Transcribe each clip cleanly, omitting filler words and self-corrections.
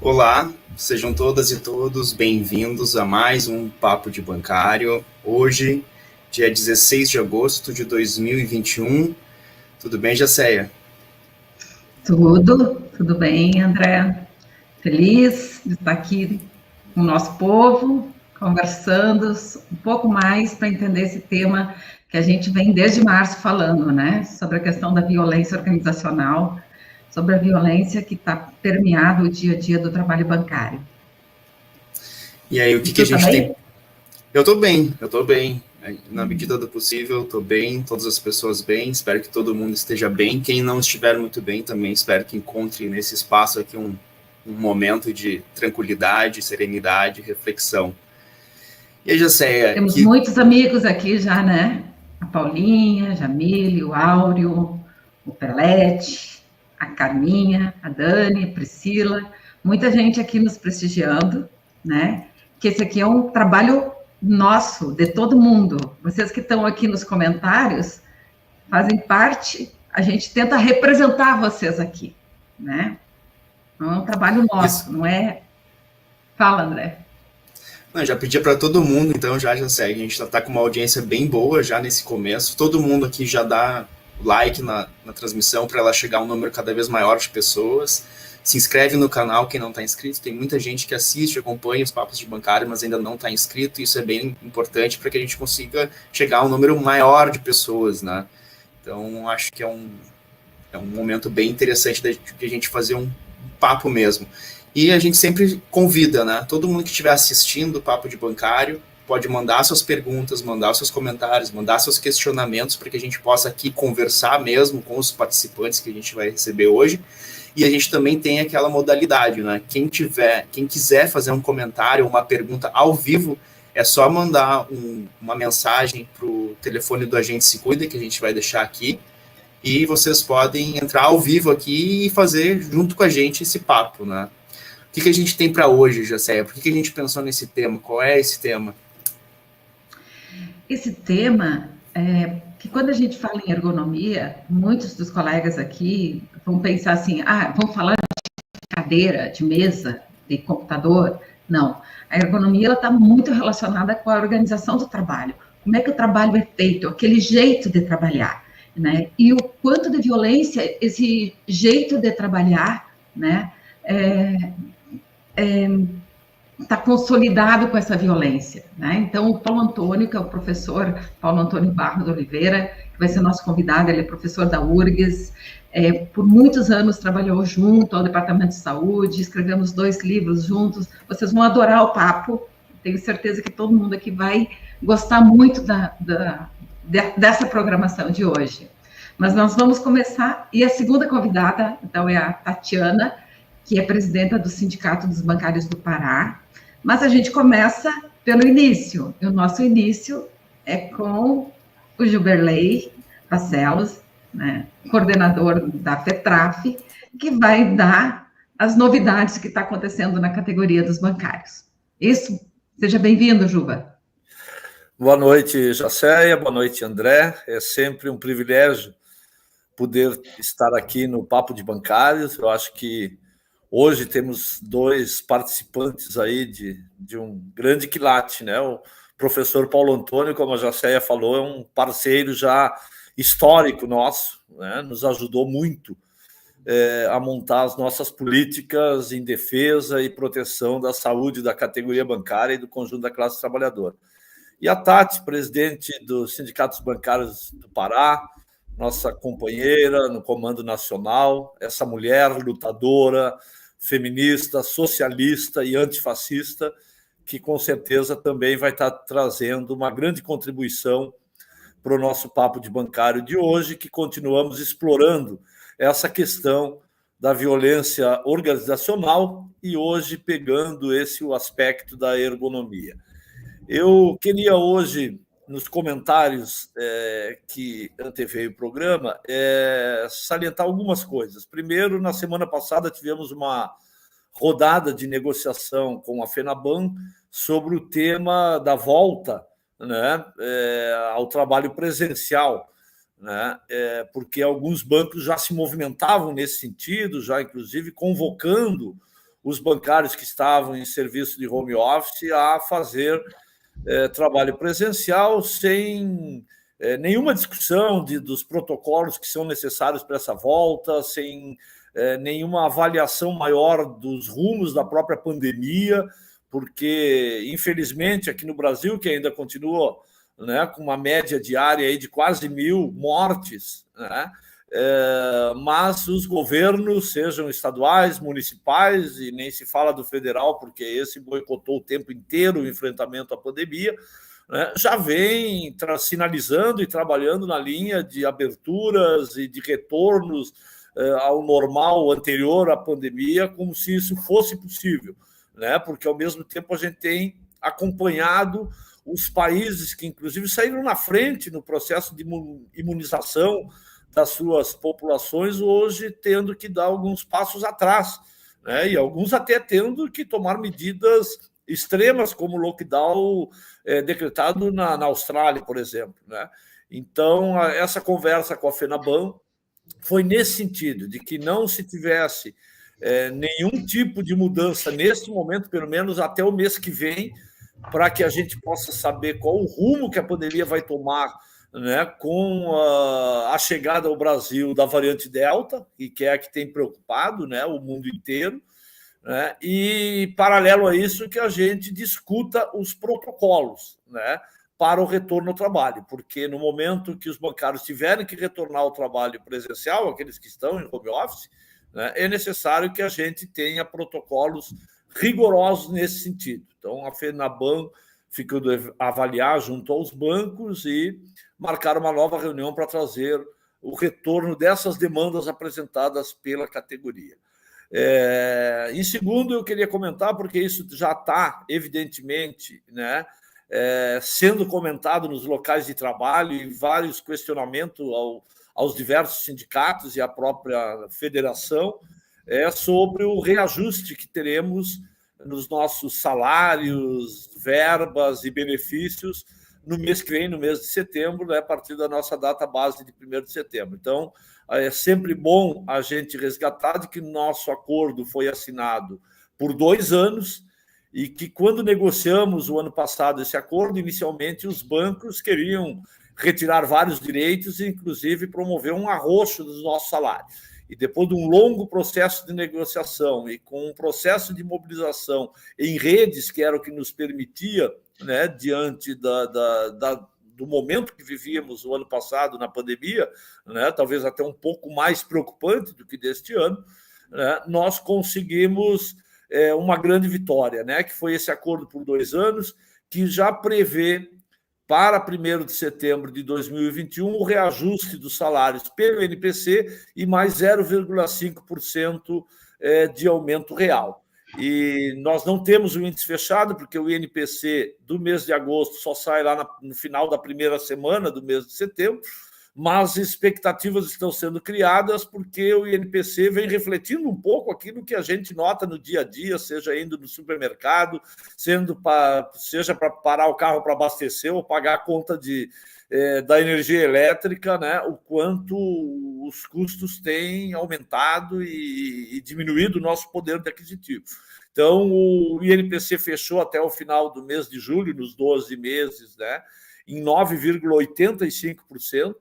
Olá, sejam todas e todos bem-vindos a mais um Papo de Bancário. Hoje, dia 16 de agosto de 2021. Tudo bem, Jacéia? Tudo bem, André. Feliz de estar aqui com o nosso povo, conversando um pouco mais para entender esse tema que a gente vem desde março falando, né? Sobre a questão da violência organizacional, sobre a violência que está permeada o dia a dia do trabalho bancário. E aí, o que a gente tem? Eu tô bem. Na medida do possível, estou bem, todas as pessoas bem, espero que todo mundo esteja bem. Quem não estiver muito bem também, espero que encontre nesse espaço aqui um momento de tranquilidade, serenidade, reflexão. E aí, Jacéia, Temos muitos amigos aqui já, né? A Paulinha, a Jamile, o Áureo, o Pelete, a Carminha, a Dani, a Priscila, muita gente aqui nos prestigiando, né? Que esse aqui é um trabalho nosso, de todo mundo. Vocês que estão aqui nos comentários fazem parte, a gente tenta representar vocês aqui, né? Não é um trabalho nosso, não é... Fala, André. Não, já pedi para todo mundo, então já segue. A gente está com uma audiência bem boa já nesse começo. Todo mundo aqui já dá like na transmissão para ela chegar a um número cada vez maior de pessoas. Se inscreve no canal quem não está inscrito. Tem muita gente que assiste, acompanha os papos de bancário, mas ainda não está inscrito. Isso é bem importante para que a gente consiga chegar a um número maior de pessoas, né? Então, acho que é um momento bem interessante de a gente fazer um papo mesmo. E a gente sempre convida, né? Todo mundo que estiver assistindo o Papo de Bancário pode mandar suas perguntas, mandar seus comentários, mandar seus questionamentos para que a gente possa aqui conversar mesmo com os participantes que a gente vai receber hoje. E a gente também tem aquela modalidade, né? Quem quiser fazer um comentário, uma pergunta ao vivo, é só mandar uma mensagem para o telefone do Agente Se Cuida, que a gente vai deixar aqui. E vocês podem entrar ao vivo aqui e fazer junto com a gente esse papo, né? O que a gente tem para hoje, Jacéia? Por que a gente pensou nesse tema? Qual é esse tema? Esse tema é que quando a gente fala em ergonomia, muitos dos colegas aqui vão pensar assim, vamos falar de cadeira, de mesa, de computador. Não, a ergonomia está muito relacionada com a organização do trabalho. Como é que o trabalho é feito, aquele jeito de trabalhar, né? E o quanto de violência esse jeito de trabalhar, né, está consolidado com essa violência, né? Então, o Paulo Antônio, que é o professor Paulo Antônio Barros de Oliveira, que vai ser nosso convidado, ele é professor da URGS, por muitos anos trabalhou junto ao Departamento de Saúde, escrevemos 2 livros juntos, vocês vão adorar o papo, tenho certeza que todo mundo aqui vai gostar muito dessa programação de hoje. Mas nós vamos começar, e a segunda convidada, então, é a Tatiana, que é presidenta do Sindicato dos Bancários do Pará. Mas a gente começa pelo início. E o nosso início é com o Gilberley Barcelos, né, coordenador da FETRAF, que vai dar as novidades que está acontecendo na categoria dos bancários. Isso. Seja bem-vindo, Juba. Boa noite, Jacéia. Boa noite, André. É sempre um privilégio poder estar aqui no Papo de Bancários. Eu acho que hoje temos 2 participantes aí de um grande quilate, né? O professor Paulo Antônio, como a Jacéia falou, é um parceiro já histórico nosso, né? Nos ajudou muito a montar as nossas políticas em defesa e proteção da saúde da categoria bancária e do conjunto da classe trabalhadora. E a Tati, presidente dos Sindicatos Bancários do Pará, nossa companheira no Comando Nacional, essa mulher lutadora, feminista, socialista e antifascista, que com certeza também vai estar trazendo uma grande contribuição para o nosso Papo de Bancário de hoje, que continuamos explorando essa questão da violência organizacional e hoje pegando o aspecto da ergonomia. Eu queria hoje, nos comentários que anteveio o programa, salientar algumas coisas. Primeiro, na semana passada, tivemos uma rodada de negociação com a FENABAN sobre o tema da volta, né, ao trabalho presencial, né, porque alguns bancos já se movimentavam nesse sentido, já inclusive convocando os bancários que estavam em serviço de home office a fazer trabalho presencial sem nenhuma discussão dos protocolos que são necessários para essa volta, sem nenhuma avaliação maior dos rumos da própria pandemia, porque, infelizmente, aqui no Brasil, que ainda continua, né, com uma média diária aí de quase 1.000 mortes, né, mas os governos, sejam estaduais, municipais, e nem se fala do federal, porque esse boicotou o tempo inteiro o enfrentamento à pandemia, né, já vem sinalizando e trabalhando na linha de aberturas e de retornos ao normal anterior à pandemia, como se isso fosse possível, né, porque, ao mesmo tempo, a gente tem acompanhado os países que, inclusive, saíram na frente no processo de imunização das suas populações, hoje tendo que dar alguns passos atrás, né? E alguns até tendo que tomar medidas extremas, como o lockdown decretado na Austrália, por exemplo, né? Então, essa conversa com a FENABAN foi nesse sentido, de que não se tivesse nenhum tipo de mudança neste momento, pelo menos até o mês que vem, para que a gente possa saber qual o rumo que a pandemia vai tomar, né, com a chegada ao Brasil da variante Delta, que é a que tem preocupado, né, o mundo inteiro, né, e, paralelo a isso, que a gente discuta os protocolos, né, para o retorno ao trabalho, porque no momento que os bancários tiverem que retornar ao trabalho presencial, aqueles que estão em home office, né, é necessário que a gente tenha protocolos rigorosos nesse sentido. Então, a FENABAN ficou de avaliar junto aos bancos e marcar uma nova reunião para trazer o retorno dessas demandas apresentadas pela categoria. Em segundo, eu queria comentar, porque isso já está, evidentemente, né, sendo comentado nos locais de trabalho e vários questionamentos aos diversos sindicatos e à própria federação, sobre o reajuste que teremos nos nossos salários, verbas e benefícios no mês que vem, no mês de setembro, né, a partir da nossa data base de 1º de setembro. Então, é sempre bom a gente resgatar de que o nosso acordo foi assinado por 2 anos e que, quando negociamos o ano passado esse acordo, inicialmente os bancos queriam retirar vários direitos e, inclusive, promover um arroxo dos nossos salários. E depois de um longo processo de negociação e com um processo de mobilização em redes, que era o que nos permitia, né, diante do momento que vivíamos o ano passado na pandemia, né, talvez até um pouco mais preocupante do que deste ano, né, nós conseguimos uma grande vitória, né, que foi esse acordo por 2 anos, que já prevê para 1º de setembro de 2021 o reajuste dos salários pelo INPC e mais 0,5% de aumento real. E nós não temos o índice fechado, porque o INPC do mês de agosto só sai lá no final da primeira semana do mês de setembro, mas expectativas estão sendo criadas porque o INPC vem refletindo um pouco aquilo que a gente nota no dia a dia, seja indo no supermercado, seja para parar o carro para abastecer ou pagar a conta da energia elétrica, né? O quanto os custos têm aumentado e diminuído o nosso poder aquisitivo. Então, o INPC fechou até o final do mês de julho, nos 12 meses, né, em 9,85%.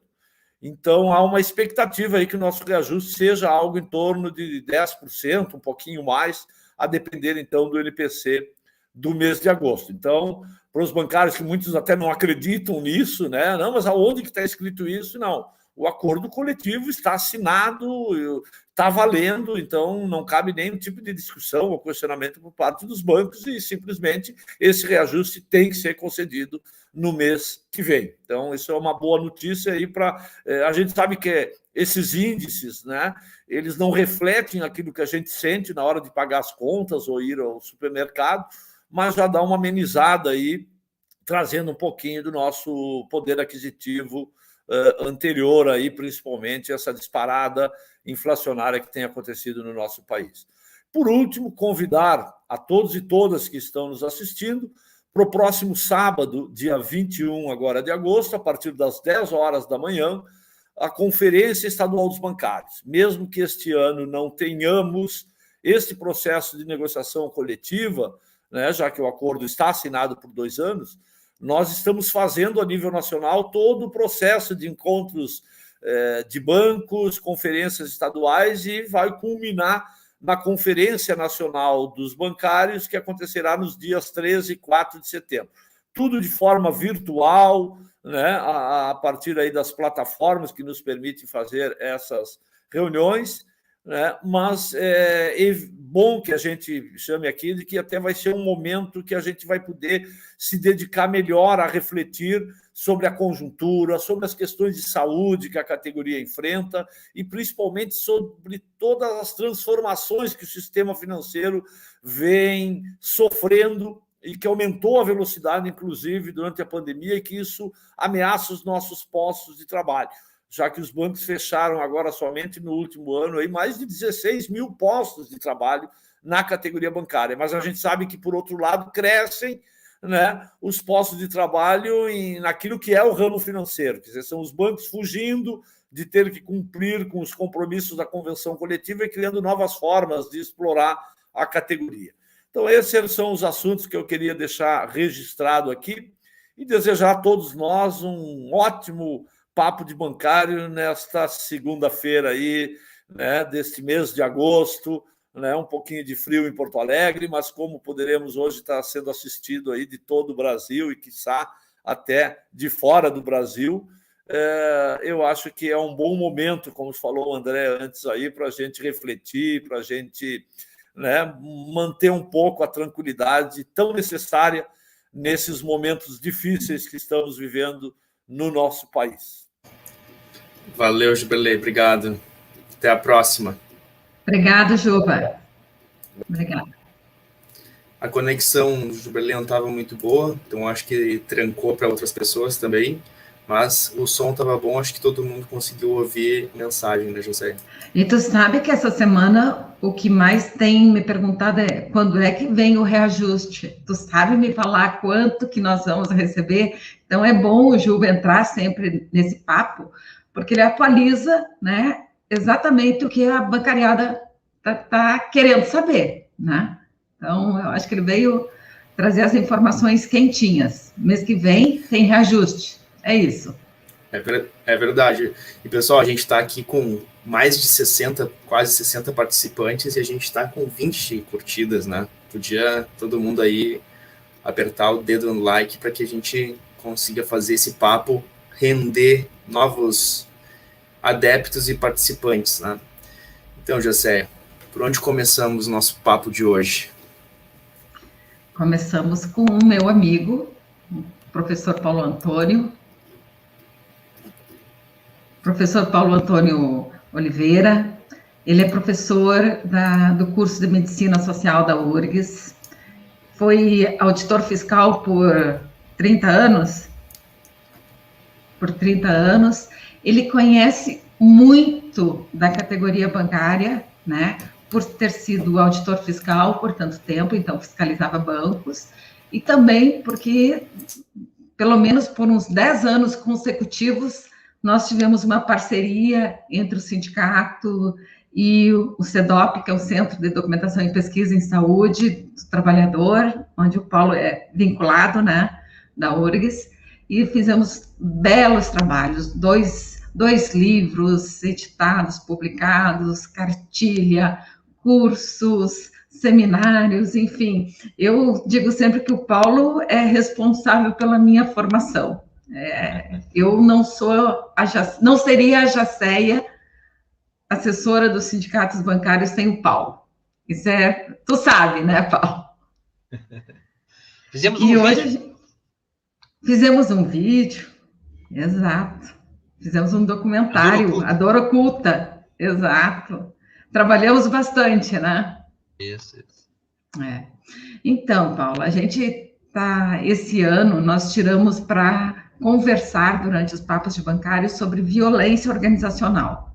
Então, há uma expectativa aí que o nosso reajuste seja algo em torno de 10%, um pouquinho mais, a depender, então, do INPC do mês de agosto. Então, para os bancários, que muitos até não acreditam nisso, né? Não, mas aonde que está escrito isso? Não, o acordo coletivo está assinado, está valendo, então não cabe nenhum tipo de discussão ou questionamento por parte dos bancos e, simplesmente, esse reajuste tem que ser concedido no mês que vem. Então, isso é uma boa notícia aí para... A gente sabe que esses índices, né, eles não refletem aquilo que a gente sente na hora de pagar as contas ou ir ao supermercado, mas já dá uma amenizada aí, trazendo um pouquinho do nosso poder aquisitivo anterior aí, principalmente essa disparada inflacionária que tem acontecido no nosso país. Por último, convidar a todos e todas que estão nos assistindo para o próximo sábado, dia 21 agora de agosto, a partir das 10 horas da manhã, a Conferência Estadual dos Bancários. Mesmo que este ano não tenhamos este processo de negociação coletiva, né, já que o acordo está assinado por 2 anos, nós estamos fazendo a nível nacional todo o processo de encontros de bancos, conferências estaduais, e vai culminar na Conferência Nacional dos Bancários, que acontecerá nos dias 13 e 4 de setembro. Tudo de forma virtual, né, a partir aí das plataformas que nos permitem fazer essas reuniões, né, mas é bom que a gente chame aqui de que até vai ser um momento que a gente vai poder se dedicar melhor a refletir sobre a conjuntura, sobre as questões de saúde que a categoria enfrenta e principalmente sobre todas as transformações que o sistema financeiro vem sofrendo e que aumentou a velocidade, inclusive, durante a pandemia, e que isso ameaça os nossos postos de trabalho, já que os bancos fecharam agora somente no último ano aí mais de 16 mil postos de trabalho na categoria bancária. Mas a gente sabe que, por outro lado, crescem, né, os postos de trabalho naquilo que é o ramo financeiro, quer dizer, são os bancos fugindo de ter que cumprir com os compromissos da convenção coletiva e criando novas formas de explorar a categoria. Então, esses são os assuntos que eu queria deixar registrado aqui e desejar a todos nós um ótimo papo de bancário nesta segunda-feira aí, né, deste mês de agosto, né, um pouquinho de frio em Porto Alegre, mas como poderemos hoje estar sendo assistido aí de todo o Brasil e, quiçá, até de fora do Brasil, eu acho que é um bom momento, como falou o André antes aí, para a gente refletir, para a gente, né, manter um pouco a tranquilidade tão necessária nesses momentos difíceis que estamos vivendo no nosso país. Valeu, Jubilei, obrigado. Até a próxima. Obrigada, Juba. Obrigada. A conexão do Jubilei não estava muito boa, então acho que trancou para outras pessoas também, mas o som estava bom, acho que todo mundo conseguiu ouvir a mensagem, né, José? E tu sabe que essa semana o que mais tem me perguntado é quando é que vem o reajuste? Tu sabe me falar quanto que nós vamos receber? Então é bom o Juba entrar sempre nesse papo, porque ele atualiza, né, exatamente o que a bancariada tá querendo saber, né? Então, eu acho que ele veio trazer as informações quentinhas. Mês que vem tem reajuste. É isso. É verdade. E, pessoal, a gente está aqui com mais de 60, quase 60 participantes e a gente está com 20 curtidas, né? Podia todo mundo aí apertar o dedo no like para que a gente consiga fazer esse papo render novos adeptos e participantes, né? Então, José, por onde começamos o nosso papo de hoje? Começamos com o meu amigo, o professor Paulo Antônio. Professor Paulo Antônio Oliveira, ele é professor do curso de Medicina Social da URGS, foi auditor fiscal por 30 anos, ele conhece muito da categoria bancária, né, por ter sido auditor fiscal por tanto tempo, então fiscalizava bancos, e também porque, pelo menos por uns 10 anos consecutivos, nós tivemos uma parceria entre o sindicato e o CEDOP, que é o Centro de Documentação e Pesquisa em Saúde do Trabalhador, onde o Paulo é vinculado, né, da URGS, e fizemos belos trabalhos, dois livros editados, publicados, cartilha, cursos, seminários, enfim. Eu digo sempre que o Paulo é responsável pela minha formação. Eu não seria a Jacéia, assessora dos sindicatos bancários, sem o Paulo. Isso tu sabe, né, Paulo? Fizemos um vídeo. Fizemos um vídeo, exato. Fizemos um documentário, A Dor Oculta, exato. Trabalhamos bastante, né? Isso. Então, Paulo, a gente esse ano, nós tiramos para conversar durante os papos de bancários sobre violência organizacional.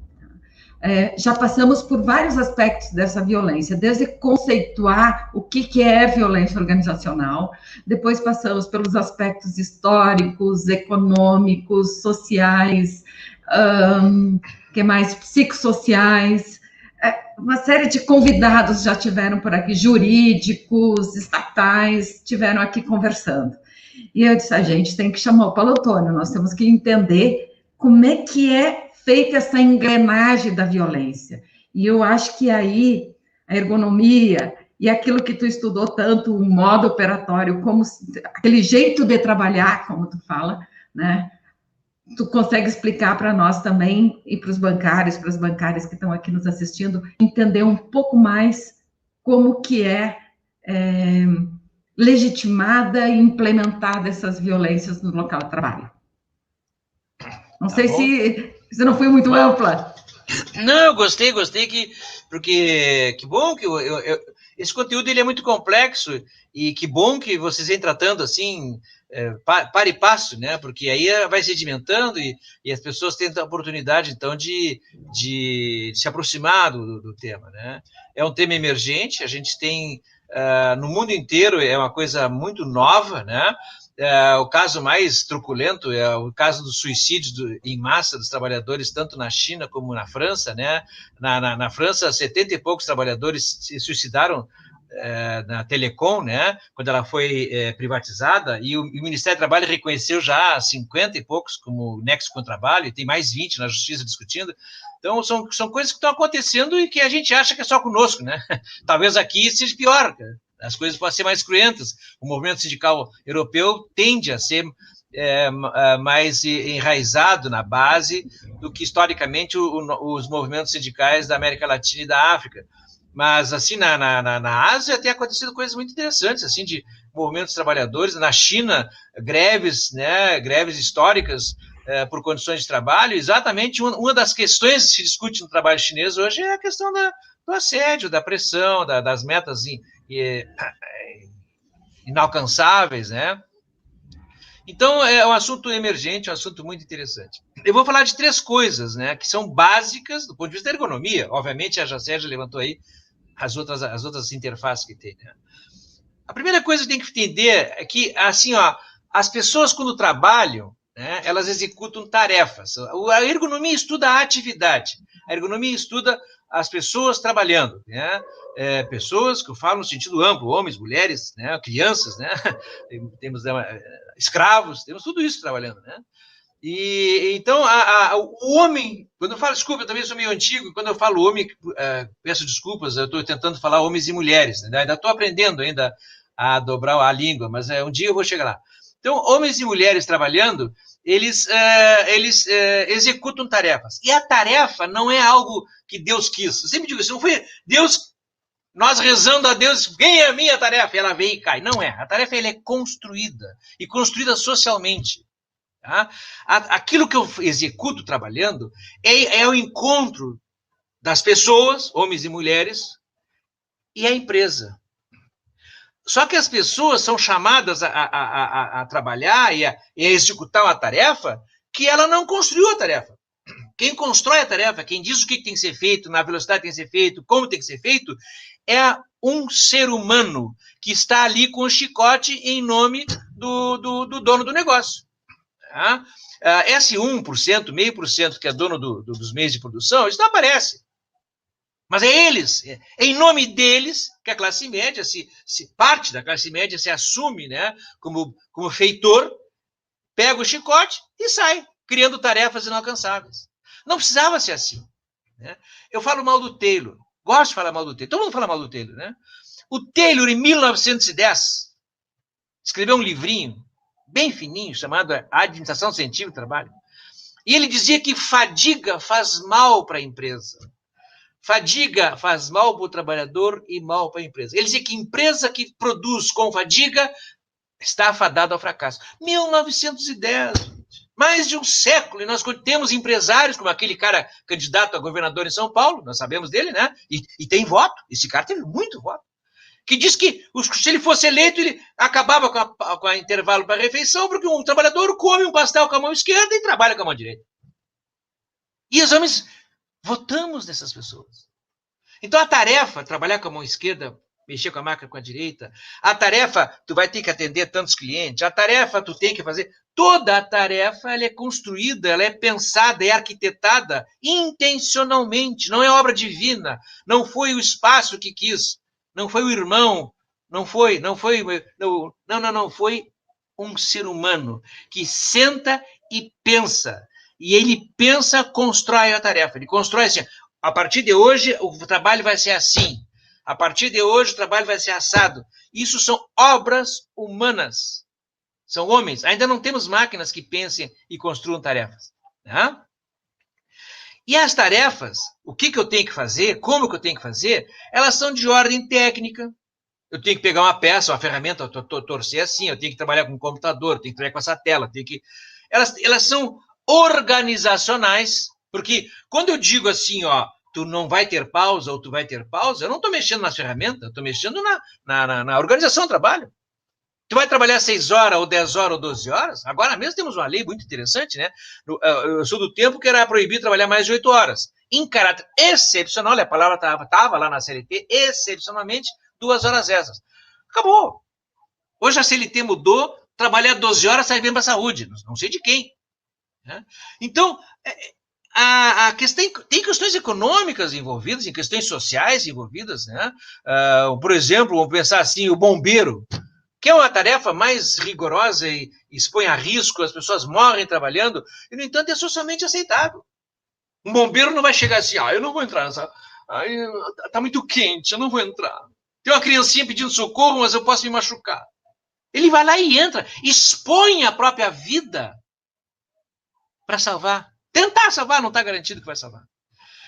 Já passamos por vários aspectos dessa violência, desde conceituar o que é violência organizacional, depois passamos pelos aspectos históricos, econômicos, sociais, psicossociais, uma série de convidados já tiveram por aqui, jurídicos, estatais, tiveram aqui conversando. E eu disse, a gente tem que chamar o Paulo Antônio, nós temos que entender como é que é feita essa engrenagem da violência. E eu acho que aí a ergonomia e aquilo que tu estudou tanto, o modo operatório, como aquele jeito de trabalhar, como tu fala, né? Tu consegue explicar para nós também e para os bancários, para as bancárias que estão aqui nos assistindo, entender um pouco mais como que é legitimada e implementada essas violências no local de trabalho. Não sei se não foi muito ampla. Não, eu gostei porque que bom que esse conteúdo ele é muito complexo e que bom que vocês vêm tratando assim, para e passo, né? Porque aí vai sedimentando e as pessoas têm a oportunidade, então, de se aproximar do tema, né? É um tema emergente, a gente tem, no mundo inteiro, é uma coisa muito nova, né? O caso mais truculento é o caso do suicídio em massa dos trabalhadores, tanto na China como na França, né? Na França, 70 e poucos trabalhadores se suicidaram na Telecom, né? Quando ela foi privatizada, e o Ministério do Trabalho reconheceu já 50 e poucos como nexo com o trabalho, e tem mais 20 na Justiça discutindo. Então, são coisas que estão acontecendo e que a gente acha que é só conosco, né? Talvez aqui seja pior, cara. As coisas podem ser mais cruentas. O movimento sindical europeu tende a ser mais enraizado na base do que, historicamente, os movimentos sindicais da América Latina e da África. Mas, assim, na Ásia tem acontecido coisas muito interessantes, assim, de movimentos trabalhadores. Na China, greves, né, greves históricas por condições de trabalho. Exatamente uma das questões que se discute no trabalho chinês hoje é a questão do assédio, da pressão, das metas inalcançáveis, né? Então, é um assunto emergente, um assunto muito interessante. Eu vou falar de 3 coisas, né, que são básicas do ponto de vista da ergonomia. Obviamente, a Jacé já levantou aí as outras interfaces que tem, né? A primeira coisa que tem que entender é que, assim, as pessoas, quando trabalham, né, elas executam tarefas. A ergonomia estuda a atividade. A ergonomia estuda as pessoas trabalhando, né? Pessoas que eu falo no sentido amplo, homens, mulheres, né? Crianças, né? Temos escravos, temos tudo isso trabalhando, né? E então o homem, quando eu falo, desculpa, eu também sou meio antigo, quando eu falo homem, peço desculpas, eu estou tentando falar homens e mulheres, né? Ainda estou aprendendo ainda a dobrar a língua, mas um dia eu vou chegar lá. Então, homens e mulheres trabalhando, eles executam tarefas. E a tarefa não é algo que Deus quis. Eu sempre digo isso, não foi Deus, nós rezando a Deus, vem a minha tarefa, e ela vem e cai. Não é. A tarefa ela é construída, e construída socialmente. Tá? Aquilo que eu executo trabalhando é o encontro das pessoas, homens e mulheres, e a empresa. Só que as pessoas são chamadas a trabalhar e a executar uma tarefa que ela não construiu a tarefa. Quem constrói a tarefa, quem diz o que tem que ser feito, na velocidade que tem que ser feito, como tem que ser feito, é um ser humano que está ali com o chicote em nome do dono do negócio. Tá? Esse 1%, 0,5% que é dono dos meios de produção, isso não aparece. Mas é eles, é em nome deles que a classe média, parte da classe média se assume, né, como feitor, pega o chicote e sai, criando tarefas inalcançáveis. Não precisava ser assim. Né? Eu falo mal do Taylor, gosto de falar mal do Taylor, todo mundo fala mal do Taylor. Né? O Taylor, em 1910, escreveu um livrinho bem fininho, chamado Administração Científica do Trabalho, e ele dizia que fadiga faz mal para a empresa. Fadiga faz mal para o trabalhador e mal para a empresa. Ele dizia que empresa que produz com fadiga está afadada ao fracasso. 1910, mais de um século, e nós temos empresários, como aquele cara candidato a governador em São Paulo, nós sabemos dele, né? E tem voto, esse cara teve muito voto, que diz que se ele fosse eleito, ele acabava com a intervalo para a refeição, porque um trabalhador come um pastel com a mão esquerda e trabalha com a mão direita. E os homens votamos nessas pessoas. Então, a tarefa, trabalhar com a mão esquerda, mexer com a máquina com a direita. A tarefa, tu vai ter que atender tantos clientes. A tarefa, tu tem que fazer. Toda a tarefa, ela é construída, ela é pensada, é arquitetada intencionalmente. Não é obra divina. Não foi o espaço que quis. Não foi o irmão. Não foi um ser humano que senta e pensa. E ele pensa, constrói a tarefa. Ele constrói assim, a partir de hoje o trabalho vai ser assim. A partir de hoje o trabalho vai ser assado. Isso são obras humanas. São homens. Ainda não temos máquinas que pensem e construam tarefas. Né? E as tarefas, o que eu tenho que fazer, como que eu tenho que fazer, elas são de ordem técnica. Eu tenho que pegar uma peça, uma ferramenta, torcer assim, eu tenho que trabalhar com um computador, eu tenho que trabalhar com essa tela, elas são organizacionais, porque quando eu digo assim, ó, tu não vai ter pausa ou tu vai ter pausa, eu não estou mexendo nas ferramentas, eu estou mexendo na organização do trabalho. Tu vai trabalhar 6 horas, ou 10 horas, ou 12 horas? Agora mesmo temos uma lei muito interessante, né? Eu sou do tempo que era proibido trabalhar mais de 8 horas. Em caráter excepcional, a palavra estava lá na CLT, excepcionalmente, 2 horas extras. Acabou. Hoje a CLT mudou, trabalhar 12 horas sai bem para a saúde. Não sei de quem. Né? Então, a questão, tem questões econômicas envolvidas, em questões sociais envolvidas. Né? Por exemplo, vamos pensar assim, o bombeiro, que é uma tarefa mais rigorosa e expõe a risco, as pessoas morrem trabalhando, e, no entanto, é socialmente aceitável. Um bombeiro não vai chegar assim, eu não vou entrar nessa... Tá muito quente, eu não vou entrar. Tem uma criancinha pedindo socorro, mas eu posso me machucar. Ele vai lá e entra, expõe a própria vida para salvar. Tentar salvar, não está garantido que vai salvar.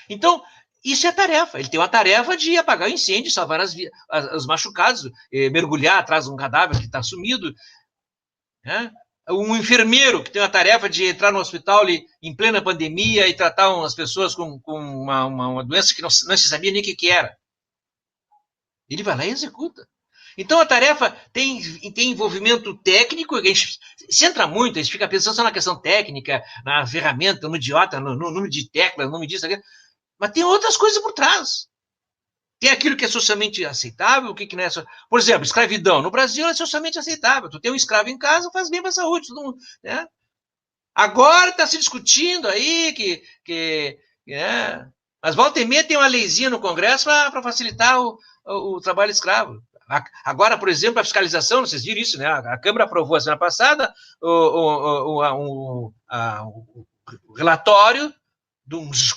Então, isso é tarefa. Ele tem uma tarefa de apagar o incêndio, salvar os machucados, mergulhar atrás de um cadáver que está sumido. Né? Um enfermeiro que tem a tarefa de entrar no hospital em plena pandemia e tratar umas pessoas com uma doença que não se sabia nem o que era. Ele vai lá e executa. Então a tarefa tem envolvimento técnico, a gente centra muito, a gente fica pensando só na questão técnica, na ferramenta, no idiota, no número de teclas, no número disso, aquilo, mas tem outras coisas por trás. Tem aquilo que é socialmente aceitável, o que não é. Por exemplo, escravidão. No Brasil é socialmente aceitável. Tu tem um escravo em casa, faz bem para a saúde. Todo mundo, né? Agora está se discutindo aí que mas volta e meia tem uma leizinha no Congresso para facilitar o trabalho escravo. Agora, por exemplo, a fiscalização, vocês viram isso, né? A Câmara aprovou a semana passada o relatório de uns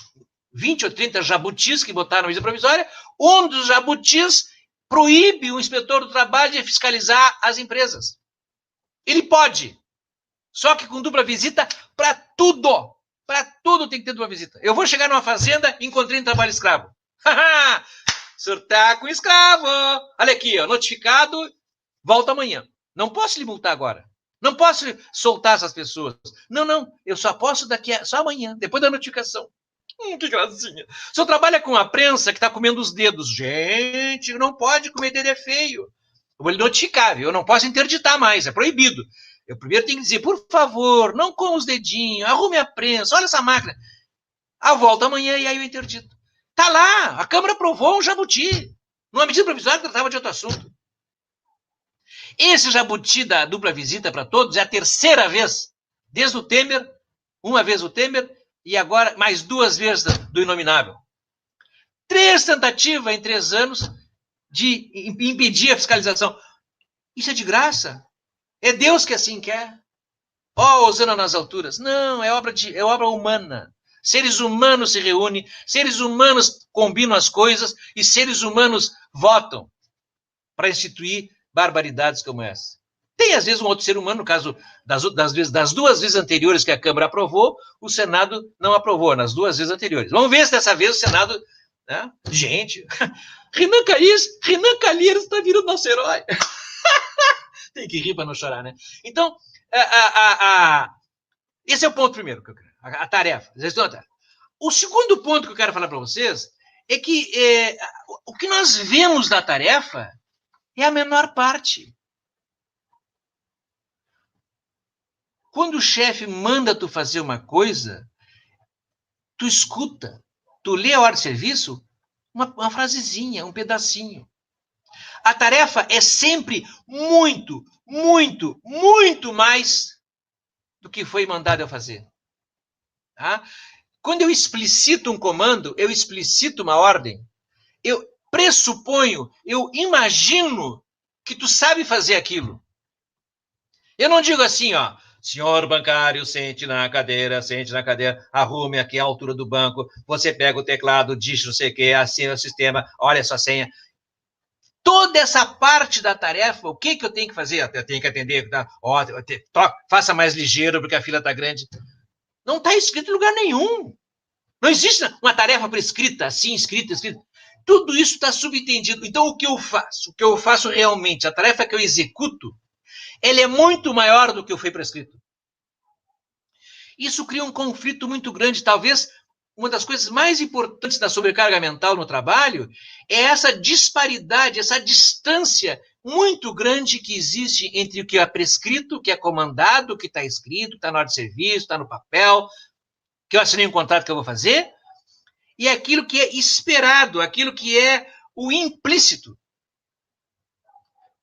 20 ou 30 jabutis que botaram na medida provisória. Um dos jabutis proíbe o inspetor do trabalho de fiscalizar as empresas. Ele pode, só que com dupla visita para tudo. Para tudo tem que ter dupla visita. Eu vou chegar numa fazenda e encontrei um trabalho escravo. O senhor está com escravo. Olha aqui, ó, notificado, volta amanhã. Não posso lhe multar agora. Não posso soltar essas pessoas. Não, eu só posso só amanhã, depois da notificação. Que gracinha. O senhor trabalha com a prensa que está comendo os dedos. Gente, não pode comer dedo, é feio. Eu vou lhe notificar, viu? Eu não posso interditar mais, é proibido. Eu primeiro tenho que dizer, por favor, não com os dedinhos, arrume a prensa, olha essa máquina. Volta amanhã e aí eu interdito. Tá lá, a Câmara aprovou um jabuti. Numa medida provisória que tratava de outro assunto. Esse jabuti da dupla visita para todos é a terceira vez, desde o Temer, uma vez o Temer, e agora mais 2 vezes do inominável. 3 tentativas em 3 anos de impedir a fiscalização. Isso é de graça. É Deus que assim quer. Osana nas alturas. Não, é obra humana. Seres humanos se reúnem, seres humanos combinam as coisas e seres humanos votam para instituir barbaridades como essa. Tem, às vezes, um outro ser humano, no caso das 2 vezes anteriores que a Câmara aprovou, o Senado não aprovou, nas 2 vezes anteriores. Vamos ver se dessa vez o Senado... Né? Gente, Renan Calheiros está virando nosso herói. Tem que rir para não chorar, né? Então, esse é o ponto primeiro que eu quero. A tarefa. O segundo ponto que eu quero falar para vocês é que o que nós vemos da tarefa é a menor parte. Quando o chefe manda tu fazer uma coisa, tu escuta, tu lê a hora de serviço, uma frasezinha, um pedacinho. A tarefa é sempre muito, muito, muito mais do que foi mandado eu fazer. Tá? Quando eu explicito um comando, eu explicito uma ordem, eu pressuponho, eu imagino que tu sabe fazer aquilo. Eu não digo assim, ó, senhor bancário, sente na cadeira, arrume aqui a altura do banco, você pega o teclado, diz não sei o que, assina o sistema, olha essa senha. Toda essa parte da tarefa, o que eu tenho que fazer? Eu tenho que atender, tá? Faça mais ligeiro porque a fila está grande. Não está escrito em lugar nenhum. Não existe uma tarefa prescrita, assim, escrita. Tudo isso está subentendido. Então, o que eu faço? O que eu faço realmente, a tarefa que eu executo, ela é muito maior do que o que foi prescrito. Isso cria um conflito muito grande. Talvez uma das coisas mais importantes da sobrecarga mental no trabalho é essa disparidade, essa distância muito grande que existe entre o que é prescrito, o que é comandado, o que está escrito, está na hora de serviço, está no papel, que eu assinei um contrato que eu vou fazer, e aquilo que é esperado, aquilo que é o implícito.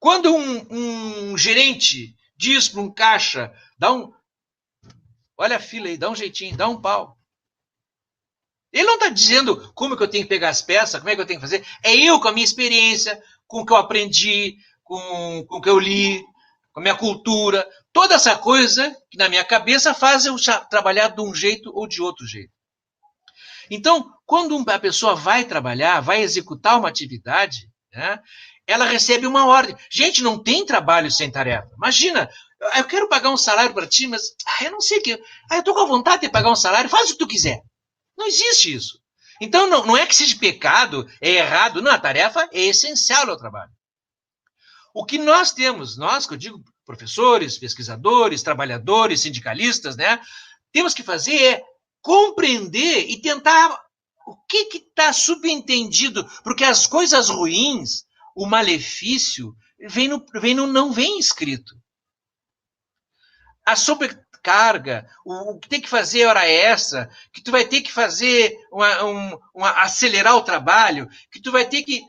Quando um gerente diz para um caixa, olha a fila aí, dá um jeitinho, dá um pau. Ele não está dizendo como que eu tenho que pegar as peças, como é que eu tenho que fazer. É eu, com a minha experiência, com o que eu aprendi, com o que eu li, com a minha cultura. Toda essa coisa que na minha cabeça faz eu trabalhar de um jeito ou de outro jeito. Então, quando a pessoa vai trabalhar, vai executar uma atividade, né, ela recebe uma ordem. Gente, não tem trabalho sem tarefa. Imagina, eu quero pagar um salário para ti, mas eu não sei o que. Eu estou com a vontade de pagar um salário, faz o que tu quiser. Não existe isso. Então, não é que seja pecado, é errado. Não, a tarefa é essencial ao trabalho. O que nós temos, nós, que eu digo, professores, pesquisadores, trabalhadores, sindicalistas, né, temos que fazer é compreender e tentar o que está subentendido, porque as coisas ruins, o malefício, não vem escrito. A sobrecarga, o que tem que fazer hora extra, que tu vai ter que fazer acelerar o trabalho, que tu vai ter que...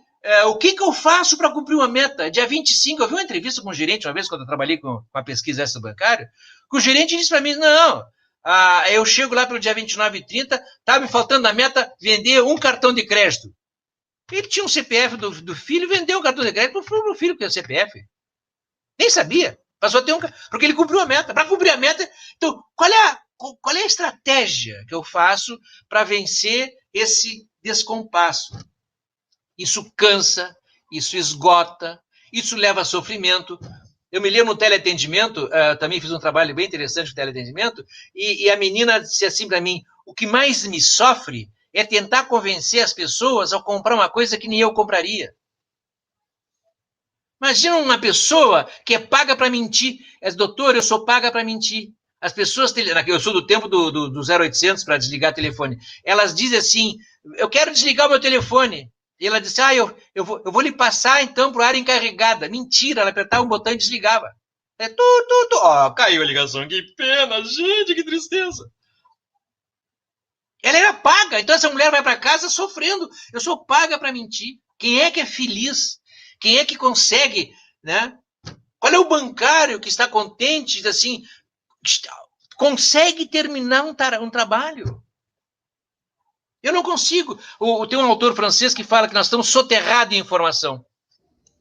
o que eu faço para cumprir uma meta? Dia 25, eu vi uma entrevista com um gerente uma vez, quando eu trabalhei com a pesquisa extra bancária, que o gerente disse para mim, não, eu chego lá pelo dia 29 e 30, tá me faltando a meta vender um cartão de crédito. Ele tinha um CPF do filho, vendeu um cartão de crédito pro filho que é o CPF. Nem sabia. Passou a ter porque ele cumpriu a meta. Para cumprir a meta, então, qual é a estratégia que eu faço para vencer esse descompasso? Isso cansa, isso esgota, isso leva a sofrimento. Eu me lembro no teleatendimento, também fiz um trabalho bem interessante no teleatendimento, e a menina disse assim para mim, o que mais me sofre é tentar convencer as pessoas a comprar uma coisa que nem eu compraria. Imagina uma pessoa que é paga para mentir. Doutor, eu sou paga para mentir. As pessoas, eu sou do tempo do 0800 para desligar o telefone. Elas dizem assim, eu quero desligar o meu telefone. E ela disse, eu vou lhe passar então para a área encarregada. Mentira, ela apertava um botão e desligava. Caiu a ligação, que pena, gente, que tristeza. Ela era paga, então essa mulher vai para casa sofrendo. Eu sou paga para mentir. Quem é que é feliz? Quem é que consegue, né? Qual é o bancário que está contente, assim, consegue terminar um trabalho? Eu não consigo. Tem um autor francês que fala que nós estamos soterrados em informação.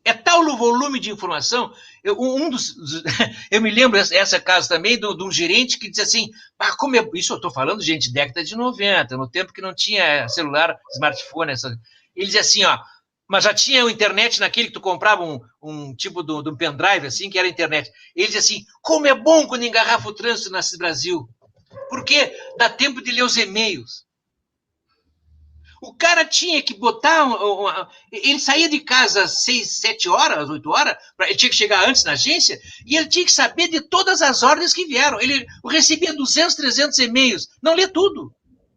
É tal o volume de informação. Eu me lembro essa caso também de um gerente que disse assim, isso eu estou falando, gente, década de 90, no tempo que não tinha celular, smartphone. Ele dizia assim, mas já tinha internet naquele que tu comprava um tipo de um pendrive, assim, que era internet. Ele dizia assim, como é bom quando engarrafa o trânsito nesse Brasil. Porque dá tempo de ler os e-mails. O cara tinha que botar... ele saía de casa às 6, 7 horas, 8 horas, ele tinha que chegar antes na agência, e ele tinha que saber de todas as ordens que vieram. Ele recebia 200, 300 e-mails. Não lê tudo.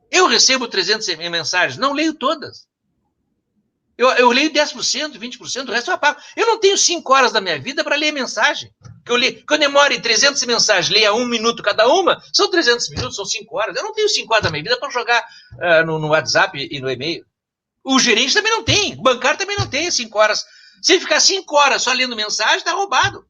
Eu recebo 300 mensagens, não leio todas. Eu leio 10%, 20%, o resto eu apago. Eu não tenho 5 horas da minha vida para ler mensagem. Quando eu demore 300 mensagens, leia 1 minuto cada uma, são 300 minutos, são 5 horas. Eu não tenho 5 horas da minha vida para jogar no WhatsApp e no e-mail. O gerente também não tem, o bancário também não tem 5 horas. Se ficar 5 horas só lendo mensagem, está roubado.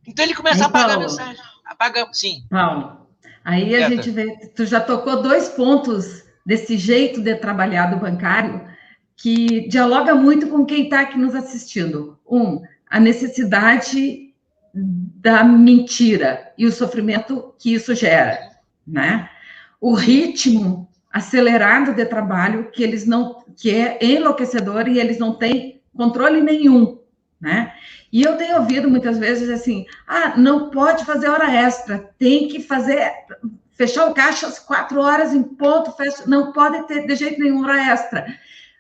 Então ele começa a apagar a mensagem. Apaga, sim. Paulo, aí a gente vê, tu já tocou 2 pontos desse jeito de trabalhar do bancário que dialoga muito com quem está aqui nos assistindo. A necessidade da mentira e o sofrimento que isso gera, né? O ritmo acelerado de trabalho que é enlouquecedor e eles não têm controle nenhum, né? E eu tenho ouvido muitas vezes assim, não pode fazer hora extra, tem que fechar o caixa às 4 horas em ponto, não pode ter de jeito nenhum hora extra.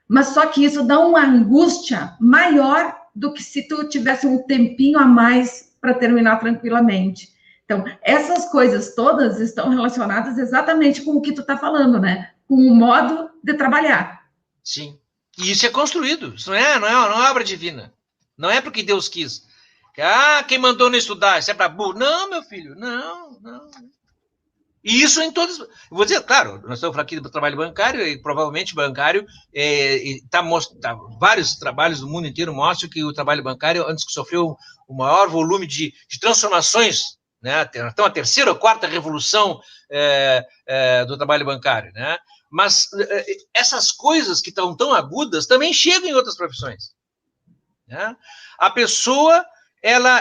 Mas só que isso dá uma angústia maior do que se tu tivesse um tempinho a mais para terminar tranquilamente. Então, essas coisas todas estão relacionadas exatamente com o que tu está falando, né? Com o modo de trabalhar. Sim. E isso é construído. Isso não é obra divina. Não é porque Deus quis. Quem mandou não estudar? Isso é para burro. Não, meu filho. Não. E isso em todos. Eu vou dizer, claro, nós estamos aqui do trabalho bancário, e provavelmente bancário vários trabalhos do mundo inteiro mostram que o trabalho bancário, antes que sofreu o maior volume de transformações, né? Então, a terceira ou quarta revolução do trabalho bancário, né? Mas essas coisas que estão tão agudas também chegam em outras profissões, né? A pessoa, ela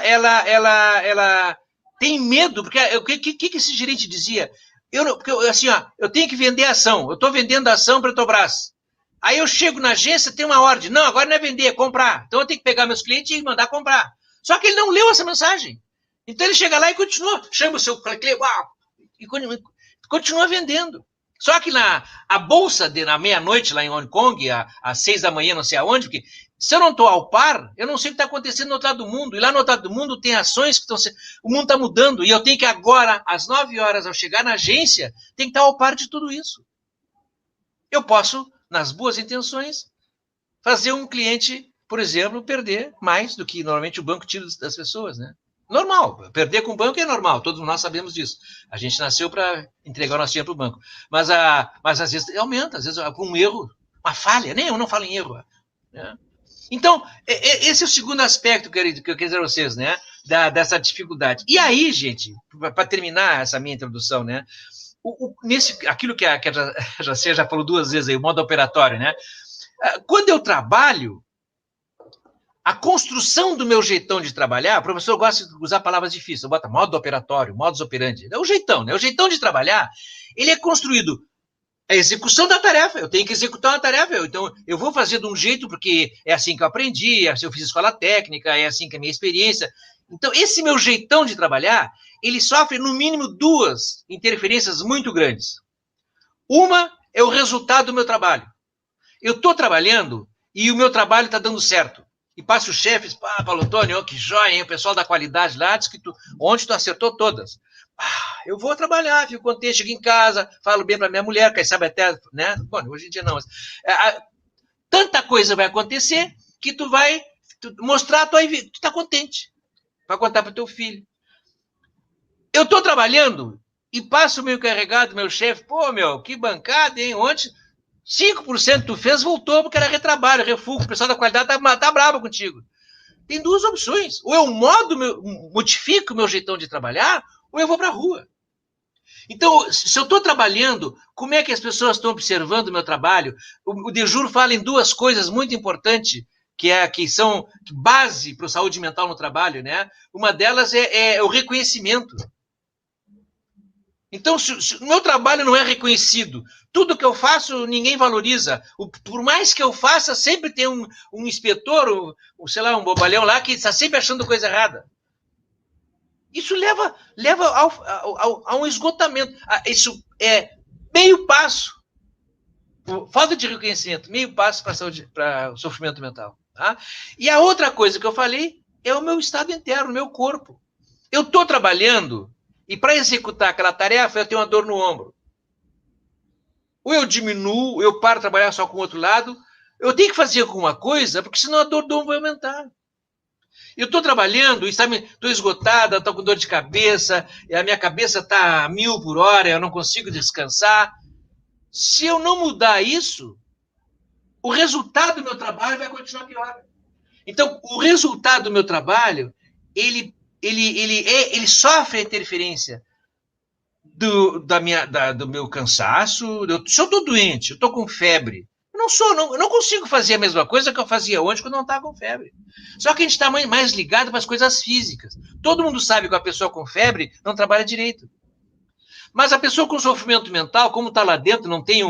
tem medo, porque o que esse gerente dizia? Eu tenho que vender ação, eu estou vendendo ação para a Petrobras. Aí eu chego na agência, tem uma ordem. Não, agora não é vender, é comprar. Então eu tenho que pegar meus clientes e mandar comprar. Só que ele não leu essa mensagem. Então ele chega lá e continua, chama o seu cliente, e continua vendendo. Só que a bolsa, na meia-noite, lá em Hong Kong, às 6 da manhã, não sei aonde, porque se eu não estou ao par, eu não sei o que está acontecendo no outro lado do mundo. E lá no outro lado do mundo tem ações que estão... O mundo está mudando. E eu tenho que agora, às 9 horas, ao chegar na agência, tem que estar ao par de tudo isso. Eu posso, nas boas intenções, fazer um cliente, por exemplo, perder mais do que normalmente o banco tira das pessoas, né? Normal. Perder com o banco é normal. Todos nós sabemos disso. A gente nasceu para entregar o nosso dinheiro para o banco. Mas às vezes aumenta. Às vezes com um erro, uma falha. Nem eu não falo em erro, né? Então, esse é o segundo aspecto que eu quero dizer a vocês, né? Dessa dificuldade. E aí, gente, para terminar essa minha introdução, né? Aquilo que a Jacé já falou 2 vezes aí, o modo operatório, né? Quando eu trabalho, a construção do meu jeitão de trabalhar, o professor gosta de usar palavras difíceis, bota modo operatório, modus operandi. É o jeitão, né? O jeitão de trabalhar, ele é construído. A execução da tarefa, eu tenho que executar uma tarefa, então eu vou fazer de um jeito porque é assim que eu aprendi, é assim que eu fiz escola técnica, é assim que é a minha experiência. Então, esse meu jeitão de trabalhar, ele sofre no mínimo 2 interferências muito grandes. Uma é o resultado do meu trabalho. Eu estou trabalhando e o meu trabalho está dando certo. E passa os chefes, Paulo Antônio, que joia, hein? O pessoal da qualidade lá diz que onde tu acertou todas. Eu vou trabalhar, fico contente, chego em casa, falo bem para minha mulher, quem sabe até, né? Bom, hoje em dia não, mas tanta coisa vai acontecer que tu vai mostrar tu está contente para contar para o teu filho. Eu estou trabalhando e passo o meu encarregado, meu chefe, que bancada, hein? Ontem 5% tu fez, voltou porque era retrabalho, refugo, o pessoal da qualidade tá bravo contigo. Tem 2 opções, ou eu modifico o meu jeitão de trabalhar, ou eu vou para a rua. Então, se eu estou trabalhando, como é que as pessoas estão observando o meu trabalho? O Dejuro fala em 2 coisas muito importantes, que são base para a saúde mental no trabalho, né? Uma delas é o reconhecimento. Então, se o meu trabalho não é reconhecido, tudo que eu faço ninguém valoriza. Por mais que eu faça, sempre tem um inspetor, sei lá, um bobalhão lá que está sempre achando coisa errada. Isso leva a um esgotamento. Isso é meio passo. Falta de reconhecimento, meio passo para o sofrimento mental. Tá? E a outra coisa que eu falei é o meu estado interno, o meu corpo. Eu estou trabalhando e para executar aquela tarefa eu tenho uma dor no ombro. Ou eu diminuo, eu paro de trabalhar só com o outro lado. Eu tenho que fazer alguma coisa, porque senão a dor do ombro vai aumentar. Eu estou trabalhando, estou esgotada, estou com dor de cabeça, e a minha cabeça está a 1000 por hora, eu não consigo descansar. Se eu não mudar isso, o resultado do meu trabalho vai continuar pior. Então, o resultado do meu trabalho, ele sofre a interferência do meu cansaço. Se eu estou doente, eu estou com febre, eu não consigo fazer a mesma coisa que eu fazia ontem quando não estava com febre. Só que a gente está mais ligado para as coisas físicas. Todo mundo sabe que a pessoa com febre não trabalha direito. Mas a pessoa com sofrimento mental, como está lá dentro, não tem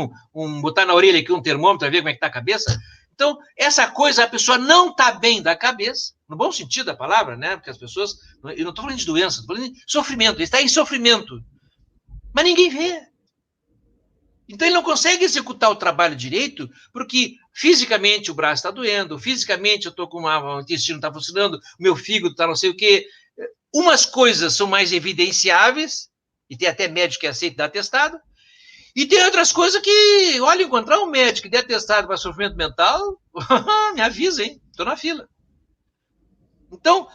botar na orelha aqui um termômetro para ver como é que está a cabeça. Então, essa coisa, a pessoa não está bem da cabeça, no bom sentido da palavra, né? Porque as pessoas, eu não estou falando de doença, estou falando de sofrimento, ele está em sofrimento. Mas ninguém vê. Então ele não consegue executar o trabalho direito, porque fisicamente o braço está doendo, fisicamente eu estou com o intestino está funcionando, o meu fígado está não sei o quê. Umas coisas são mais evidenciáveis, e tem até médico que aceita dar atestado, e tem outras coisas que, olha, encontrar um médico que dê atestado para sofrimento mental, me avisa, hein? Estou na fila. Então,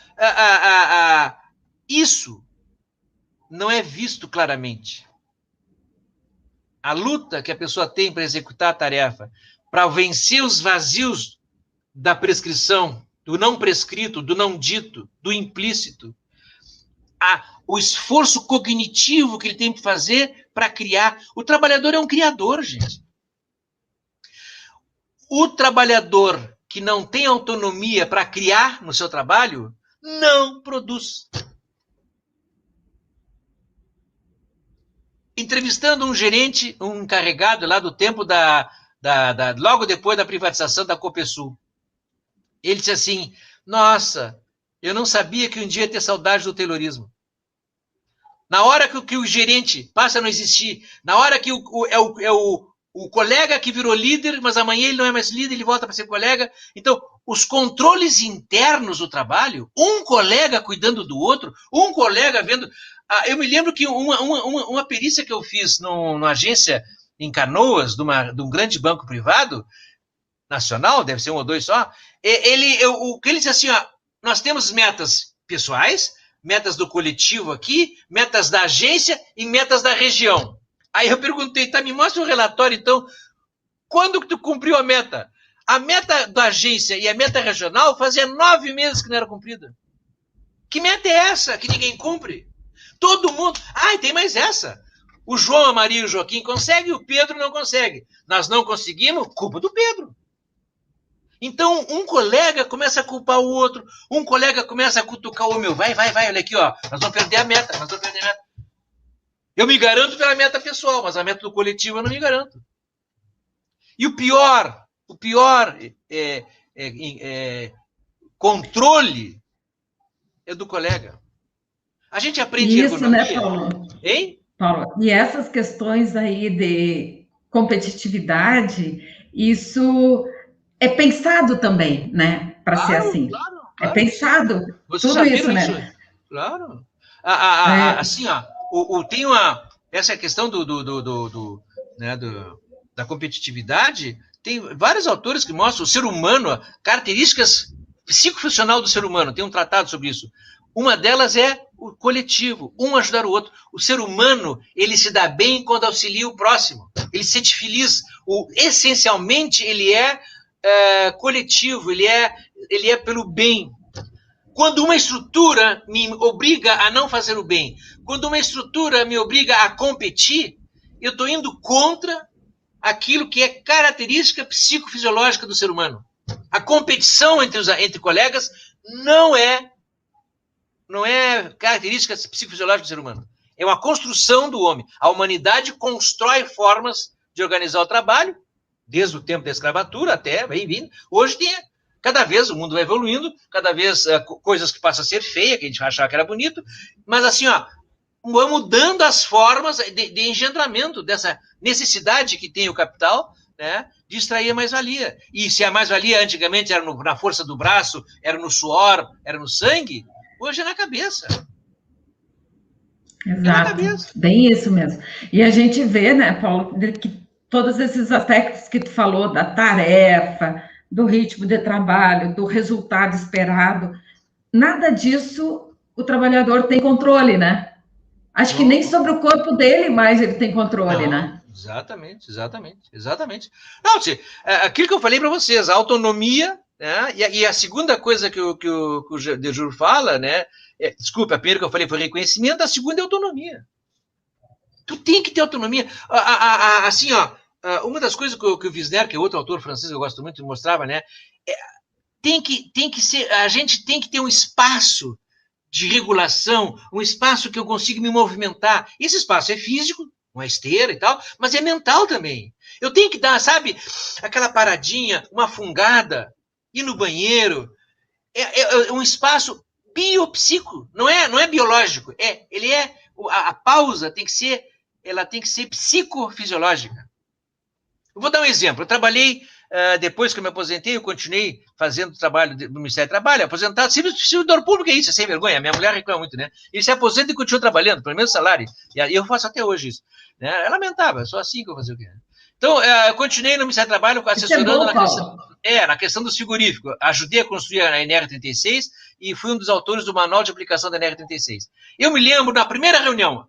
isso não é visto claramente. A luta que a pessoa tem para executar a tarefa, para vencer os vazios da prescrição, do não prescrito, do não dito, do implícito, o esforço cognitivo que ele tem que fazer para criar. O trabalhador é um criador, gente. O trabalhador que não tem autonomia para criar no seu trabalho, não produz. Entrevistando um gerente, um encarregado lá do tempo logo depois da privatização da Copesul. Ele disse assim, nossa, eu não sabia que um dia ia ter saudade do taylorismo. Na hora que o gerente passa a não existir, na hora que o colega que virou líder, mas amanhã ele não é mais líder, ele volta para ser colega. Então, os controles internos do trabalho, um colega cuidando do outro, um colega vendo... Eu me lembro que uma perícia que eu fiz numa agência em Canoas, de um grande banco privado, nacional, deve ser um ou dois só, o que ele disse assim, ó, nós temos metas pessoais, metas do coletivo aqui, metas da agência e metas da região. Aí eu perguntei, tá, me mostra um relatório, então, quando que tu cumpriu a meta? A meta da agência e a meta regional fazia 9 meses que não era cumprida. Que meta é essa que ninguém cumpre? Todo mundo... e tem mais essa. O João, a Maria e o Joaquim conseguem, o Pedro não consegue. Nós não conseguimos, culpa do Pedro. Então, um colega começa a culpar o outro, um colega começa a cutucar o meu. Vai, olha aqui, ó, nós vamos perder a meta, Eu me garanto pela meta pessoal, mas a meta do coletivo eu não me garanto. E o pior controle é do colega. A gente aprende isso, ergonomia. Né, Paulo? Hein? Paulo, e essas questões aí de competitividade, isso é pensado também, né? Para ser assim. Claro. É pensado. Vocês tudo isso, né? Isso? Claro. Assim, ó, tem essa questão da competitividade, tem vários autores que mostram o ser humano, características psicofuncional do ser humano, tem um tratado sobre isso. Uma delas é o coletivo, um ajudar o outro. O ser humano, ele se dá bem quando auxilia o próximo. Ele se sente feliz. Essencialmente, ele é coletivo, ele é pelo bem. Quando uma estrutura me obriga a não fazer o bem, quando uma estrutura me obriga a competir, eu estou indo contra aquilo que é característica psicofisiológica do ser humano. A competição entre colegas não é característica psicofisiológica do ser humano. É uma construção do homem. A humanidade constrói formas de organizar o trabalho, desde o tempo da escravatura até, bem vindo. Hoje cada vez o mundo vai evoluindo, cada vez coisas que passam a ser feias, que a gente achava que era bonito, mas assim, ó, vai mudando as formas de engendramento dessa necessidade que tem o capital, né, de extrair a mais-valia. E se a mais-valia antigamente era na força do braço, era no suor, era no sangue, hoje é na cabeça. Exato. É na cabeça. Bem isso mesmo. E a gente vê, né, Paulo, que todos esses aspectos que tu falou, da tarefa, do ritmo de trabalho, do resultado esperado, nada disso o trabalhador tem controle, né? Acho que nem sobre o corpo dele mais ele tem controle, né? Exatamente. Não, aquilo que eu falei para vocês, a autonomia né? E a segunda coisa que o Dejur fala, né? Desculpa, a primeira que eu falei foi reconhecimento, a segunda é autonomia. Tu tem que ter autonomia. Assim, ó, uma das coisas que o Wisner, que é outro autor francês que eu gosto muito, mostrava, né? Tem que ser, a gente tem que ter um espaço de regulação, um espaço que eu consiga me movimentar. Esse espaço é físico, uma esteira e tal, mas é mental também. Eu tenho que dar, sabe, aquela paradinha, uma fungada, ir no banheiro. É um espaço biopsico, não é biológico. A pausa tem que ser, ela tem que ser psicofisiológica. Eu vou dar um exemplo. Eu trabalhei, depois que eu me aposentei, eu continuei fazendo trabalho no Ministério do Trabalho, aposentado, servidor público é isso, é sem vergonha. Minha mulher reclama muito, né? Ele se aposenta e continua trabalhando, pelo mesmo salário. E eu faço até hoje isso. Né? É lamentável, só assim que eu vou fazer o quê? Então, eu continuei no Ministério do Trabalho assessorando na questão do frigorífico. Ajudei a construir a NR36 e fui um dos autores do manual de aplicação da NR36. Eu me lembro, na primeira reunião,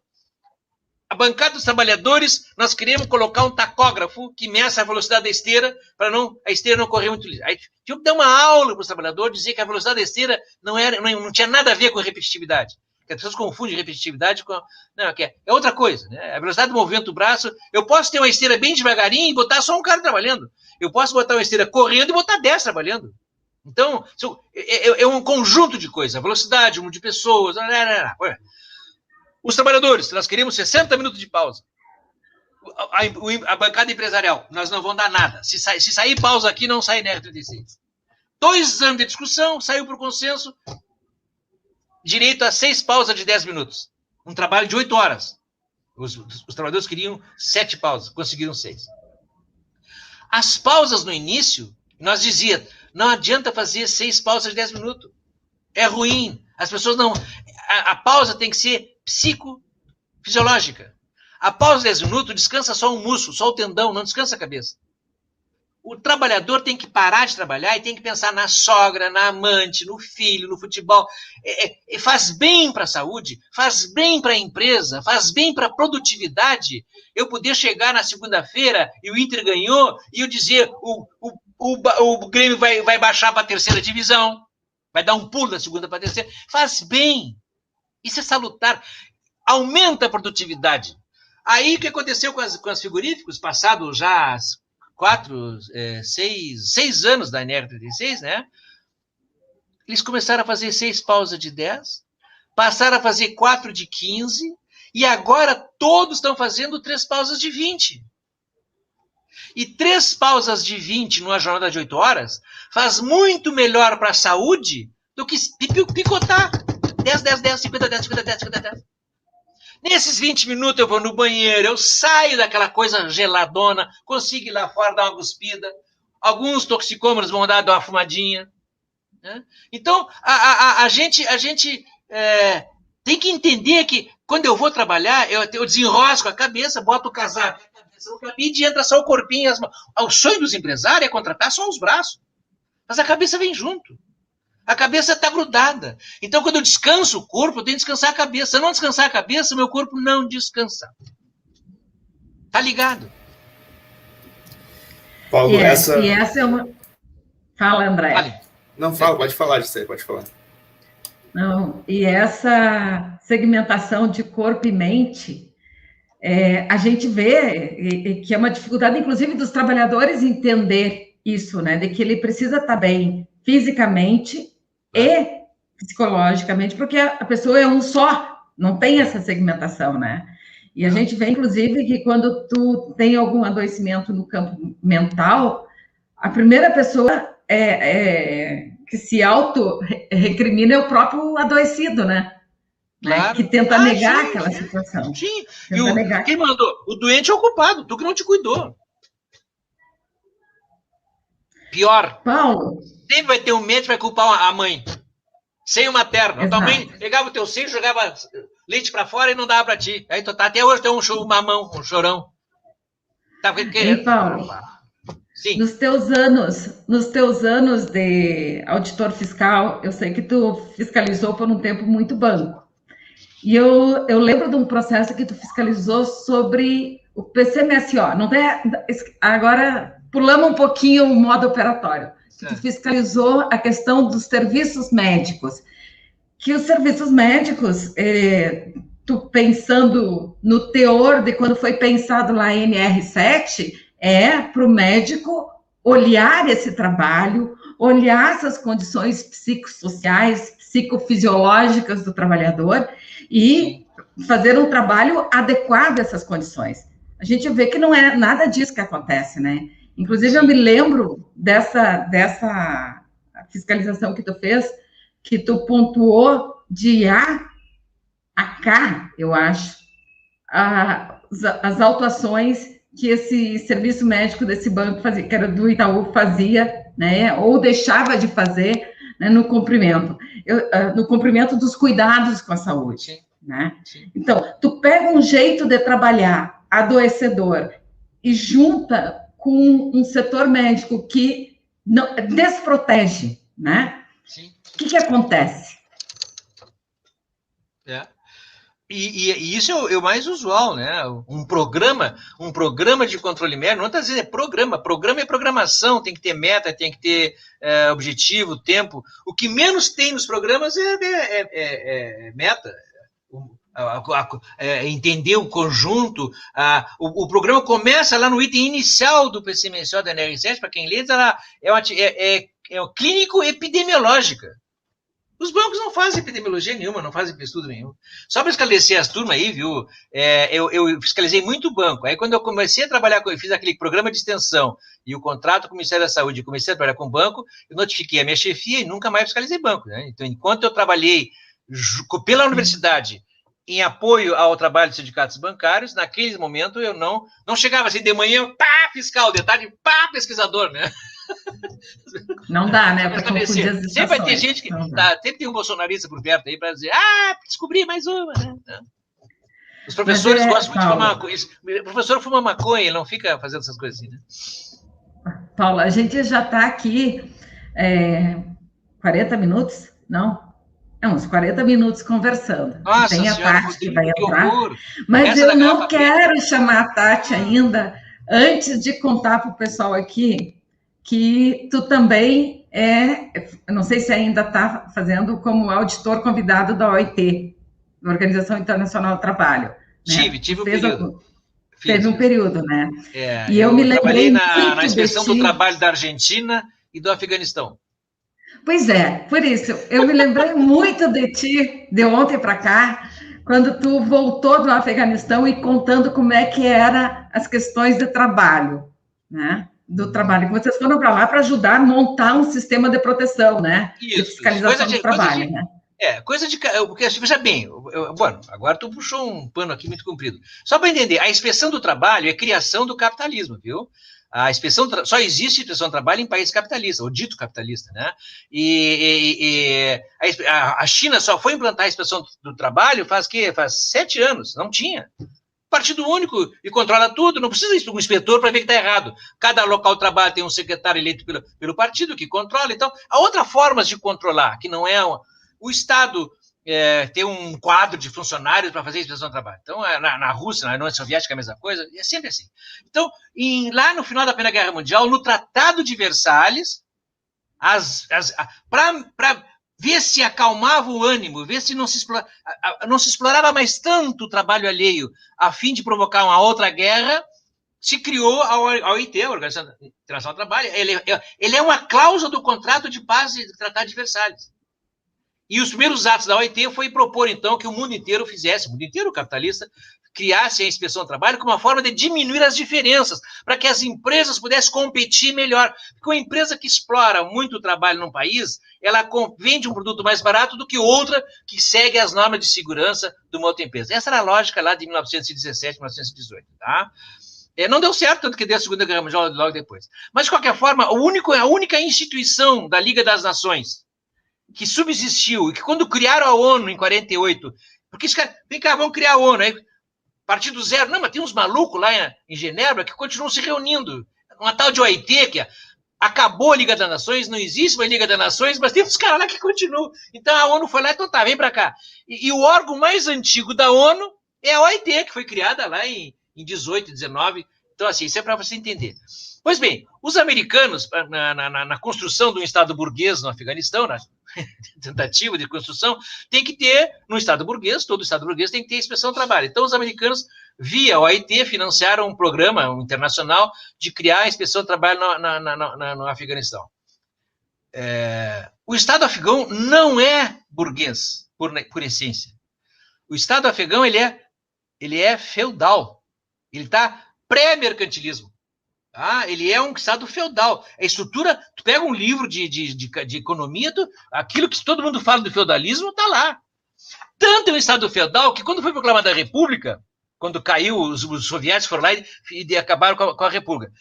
a bancada dos trabalhadores, nós queríamos colocar um tacógrafo que meça a velocidade da esteira para a esteira não correr muito liso. Aí tinha que dar uma aula para os trabalhadores, dizer que a velocidade da esteira não tinha nada a ver com repetitividade. Que as pessoas confundem repetitividade com... Não, é outra coisa, né? A velocidade do movimento do braço... Eu posso ter uma esteira bem devagarinho e botar só um cara trabalhando. Eu posso botar uma esteira correndo e botar 10 trabalhando. Então, é um conjunto de coisas. A velocidade, o número de pessoas... Os trabalhadores, nós queríamos 60 minutos de pausa. A bancada empresarial, nós não vamos dar nada. Se sair pausa aqui, não sai NR36. 2 anos de discussão, saiu por consenso, direito a 6 pausas de 10 minutos. Um trabalho de 8 horas. Os trabalhadores queriam 7 pausas, conseguiram 6. As pausas no início, nós dizíamos, não adianta fazer 6 pausas de 10 minutos. É ruim. As pessoas não... A pausa tem que ser psicofisiológica. A pausa de 10 minutos descansa só um músculo, só o tendão, não descansa a cabeça. O trabalhador tem que parar de trabalhar e tem que pensar na sogra, na amante, no filho, no futebol. Faz bem para a saúde, faz bem para a empresa, faz bem para a produtividade. Eu poder chegar na segunda-feira e o Inter ganhou e eu dizer o Grêmio vai baixar para a 3ª divisão, vai dar um pulo da 2ª para a 3ª. Faz bem. Isso é salutar. Aumenta a produtividade. Aí, o que aconteceu com as frigoríficos, passado já 6 anos da NR36, né? Eles começaram a fazer 6 pausas de 10, passaram a fazer 4 de 15, e agora todos estão fazendo 3 pausas de 20. E 3 pausas de 20 numa jornada de 8 horas faz muito melhor para a saúde do que picotar. 10, 10, 10, 50, 10, 50, 10, 50, 10. Nesses 20 minutos eu vou no banheiro, eu saio daquela coisa geladona, consigo ir lá fora dar uma cuspida. Alguns toxicômanos vão dar uma fumadinha. Né? Então, a gente tem que entender que quando eu vou trabalhar, eu desenrosco a cabeça, boto o casaco no cabide e entra só o corpinho e as mãos. O sonho dos empresários é contratar só os braços. Mas a cabeça vem junto. A cabeça está grudada. Então, quando eu descanso o corpo, eu tenho que descansar a cabeça. Se eu não descansar a cabeça, o meu corpo não descansa. Tá ligado? Paulo, e essa é uma... Fala, André. Vale. Não, fala, pode falar, Gisele, pode falar. Não, e essa segmentação de corpo e mente, a gente vê que é uma dificuldade, inclusive, dos trabalhadores entender isso, né? De que ele precisa estar bem fisicamente e psicologicamente, porque a pessoa é um só, não tem essa segmentação, né? E a gente vê, inclusive, que quando tu tem algum adoecimento no campo mental, a primeira pessoa que se auto-recrimina é o próprio adoecido, né? Claro. Que tenta negar sim, aquela situação. Sim. Quem mandou? O doente é o culpado, tu que não te cuidou. Pior. Paulo. Sempre vai ter um médico que vai culpar a mãe. Seio materno. Exato. Tua mãe pegava o teu seio, jogava leite pra fora e não dava pra ti. Aí tu tá até hoje tem um mamão, um chorão. Tá querendo? Paulo, sim. Nos teus anos de auditor fiscal, eu sei que tu fiscalizou por um tempo muito banco. E eu lembro de um processo que tu fiscalizou sobre o PCMSO. Não tem, agora pulamos um pouquinho o modo operatório. que tu fiscalizou a questão dos serviços médicos. Que os serviços médicos, tu pensando no teor de quando foi pensado lá a NR7, para o médico olhar esse trabalho, olhar essas condições psicossociais, psicofisiológicas do trabalhador e fazer um trabalho adequado a essas condições. A gente vê que não é nada disso que acontece, né? Inclusive, eu me lembro dessa fiscalização que tu fez, que tu pontuou de A a K, eu acho, as autuações que esse serviço médico desse banco fazia, que era do Itaú, fazia, né, ou deixava de fazer, né, no cumprimento dos cuidados com a saúde. Sim. Né? Sim. Então, tu pega um jeito de trabalhar adoecedor e junta com um setor médico que não, desprotege, né? Sim. O que acontece? E isso é o mais usual, né? Um programa de controle médico, não está dizendo programa é programação, tem que ter meta, tem que ter objetivo, tempo. O que menos tem nos programas é meta. Entender o conjunto. O programa começa lá no item inicial do PCMSO da NR7, para quem lê, é clínico-epidemiológica. Os bancos não fazem epidemiologia nenhuma, não fazem estudo nenhum. Só para esclarecer as turmas aí, viu? Eu fiscalizei muito banco. Aí, quando eu comecei a trabalhar, eu fiz aquele programa de extensão e o contrato com o Ministério da Saúde, comecei a trabalhar com o banco, eu notifiquei a minha chefia e nunca mais fiscalizei banco. Né? Então, enquanto eu trabalhei pela universidade em apoio ao trabalho de sindicatos bancários, naquele momento eu não chegava assim de manhã, pá, fiscal, de tarde, pá, pesquisador, né? Não dá, né? Para confundir as sempre vai ter gente que sempre tem um bolsonarista por perto aí para dizer, descobri mais uma, né? Os professores gostam muito de fumar maconha. O professor fuma maconha, ele não fica fazendo essas coisas assim, né? Paula, a gente já está aqui 40 minutos, não? Uns 40 minutos conversando. Nossa tem a senhora, Tati que vai entrar. Horror. Mas eu não quero chamar a Tati ainda, antes de contar para o pessoal aqui que tu também não sei se ainda está fazendo como auditor convidado da OIT, da Organização Internacional do Trabalho. Né? Tive um período. Teve um período, né? E eu me lembrei na inspeção do trabalho da Argentina e do Afeganistão. Pois por isso, eu me lembrei muito de ti, de ontem para cá, quando tu voltou do Afeganistão e contando como é que eram as questões de trabalho, né? Do trabalho, que vocês foram para lá para ajudar a montar um sistema de proteção, né? Isso, de fiscalização do trabalho, né? Porque, veja bem, agora tu puxou um pano aqui muito comprido. Só para entender, a inspeção do trabalho é criação do capitalismo, viu? A inspeção só existe inspeção do trabalho em países capitalistas, ou dito capitalista, né? A China só foi implantar a inspeção do trabalho faz 7 anos, não tinha. Partido único e controla tudo, não precisa de um inspetor para ver que está errado. Cada local de trabalho tem um secretário eleito pelo partido que controla. Então, há outras formas de controlar, que não é o Estado ter um quadro de funcionários para fazer a inspeção do trabalho. Então, na Rússia, na União Soviética, a mesma coisa, é sempre assim. Então, lá no final da Primeira Guerra Mundial, no Tratado de Versalhes, para ver se acalmava o ânimo, ver se não se explorava mais tanto o trabalho alheio, a fim de provocar uma outra guerra, se criou a OIT, a Organização Internacional do Trabalho. Ele é uma cláusula do contrato de paz do Tratado de Versalhes. E os primeiros atos da OIT foi propor, então, que o mundo inteiro o mundo inteiro capitalista, criasse a inspeção do trabalho como uma forma de diminuir as diferenças, para que as empresas pudessem competir melhor. Porque uma empresa que explora muito o trabalho num país, ela vende um produto mais barato do que outra que segue as normas de segurança de uma outra empresa. Essa era a lógica lá de 1917, 1918, tá? Não deu certo, tanto que deu a Segunda Guerra Mundial logo depois. Mas, de qualquer forma, a única instituição da Liga das Nações que subsistiu, e que quando criaram a ONU em 48, porque os caras, vem cá, vamos criar a ONU, aí, partir do zero, não, mas tem uns malucos lá em Genebra que continuam se reunindo, uma tal de OIT, que acabou a Liga das Nações, não existe mais Liga das Nações, mas tem uns caras lá que continuam, então a ONU foi lá, então tá, vem pra cá, e o órgão mais antigo da ONU é a OIT, que foi criada lá em 18, 19, Então, assim, isso é para você entender. Pois bem, os americanos, na construção de um Estado burguês no Afeganistão, na tentativa de construção, tem que ter, no Estado burguês, todo Estado burguês tem que ter inspeção do trabalho. Então, os americanos, via a OIT, financiaram um programa internacional de criar a inspeção do trabalho no Afeganistão. O Estado afegão não é burguês, por essência. O Estado afegão, ele é feudal. Ele está pré-mercantilismo. Ele é um Estado feudal. A estrutura, tu pega um livro de economia, aquilo que todo mundo fala do feudalismo está lá. Tanto é um Estado feudal que quando foi proclamada a República, quando caiu, os soviéticos foram lá e acabaram com a República.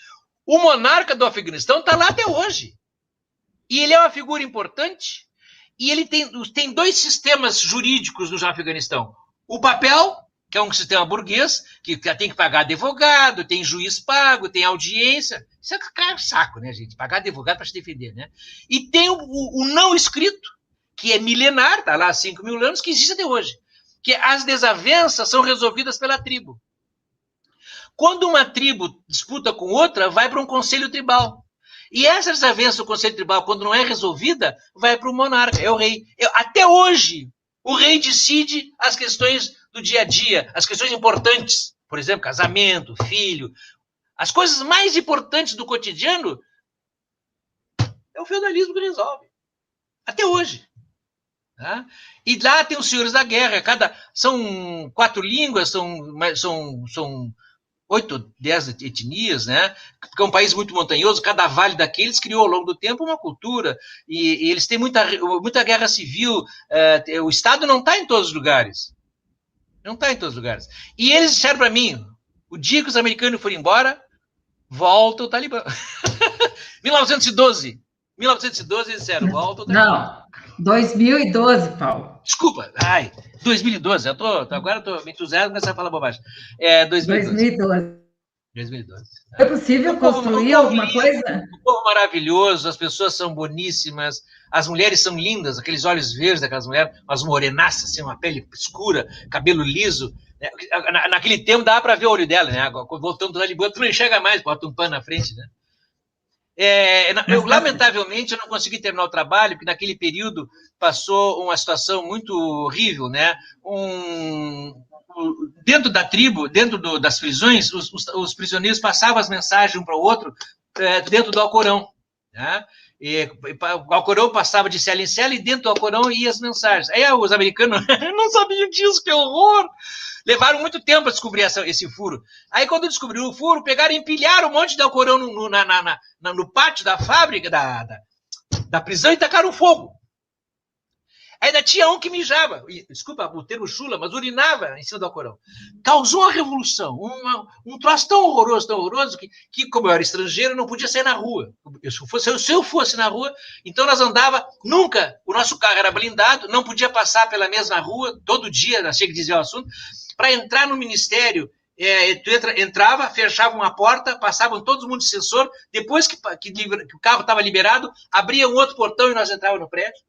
O monarca do Afeganistão está lá até hoje. E ele é uma figura importante e ele tem dois sistemas jurídicos no Afeganistão. O papel, que é um sistema burguês, que tem que pagar advogado, tem juiz pago, tem audiência. Isso é saco, né, gente? Pagar advogado para se defender, né? E tem o não escrito, que é milenar, está lá há 5 mil anos, que existe até hoje. Que as desavenças são resolvidas pela tribo. Quando uma tribo disputa com outra, vai para um conselho tribal. E essa desavença do conselho tribal, quando não é resolvida, vai para o monarca, é o rei. Até hoje, o rei decide as questões do dia a dia, as questões importantes, por exemplo, casamento, filho, as coisas mais importantes do cotidiano, é o feudalismo que resolve. Até hoje. Tá? E lá tem os senhores da guerra, são 4 línguas, são 8, 10 etnias, né? Porque é um país muito montanhoso, cada vale daqueles criou ao longo do tempo uma cultura, e eles têm muita guerra civil, o Estado não está em todos os lugares. Não está em todos os lugares. E eles disseram para mim, o dia que os americanos forem embora, volta o Talibã. 1912 eles disseram, volta o Talibã. Não, 2012, Paulo. Desculpa, 2012, agora eu estou me entusiasmado e começar a falar bobagem. 2012. É possível construir alguma coisa? Um povo maravilhoso, as pessoas são boníssimas, as mulheres são lindas, aqueles olhos verdes daquelas mulheres, umas morenaças, assim, uma pele escura, cabelo liso. Né? Naquele tempo dava para ver o olho dela, né? Voltando do Talibã, tu não enxerga mais, bota um pano na frente, né? Lamentavelmente, eu não consegui terminar o trabalho, porque naquele período passou uma situação muito horrível, né? Dentro da tribo, das prisões, os prisioneiros passavam as mensagens um para o outro dentro do Alcorão. Né? O Alcorão passava de cela em cela e dentro do Alcorão ia as mensagens. Aí os americanos não sabiam disso, que horror! Levaram muito tempo para descobrir esse furo. Aí, quando descobriram o furo, pegaram e empilharam um monte de Alcorão no pátio da fábrica, da prisão, e tacaram fogo. Ainda tinha um que mijava, desculpa o termo chula, mas urinava em cima do Alcorão. Causou uma revolução, um troço tão horroroso, que como eu era estrangeiro, eu não podia sair na rua. Se eu fosse na rua, então nós andava, nunca, o nosso carro era blindado, não podia passar pela mesma rua, todo dia, achei que dizia o assunto, para entrar no ministério, tu entrava, fechava uma porta, passavam todo mundo de sensor, depois que o carro estava liberado, abria um outro portão e nós entrávamos no prédio.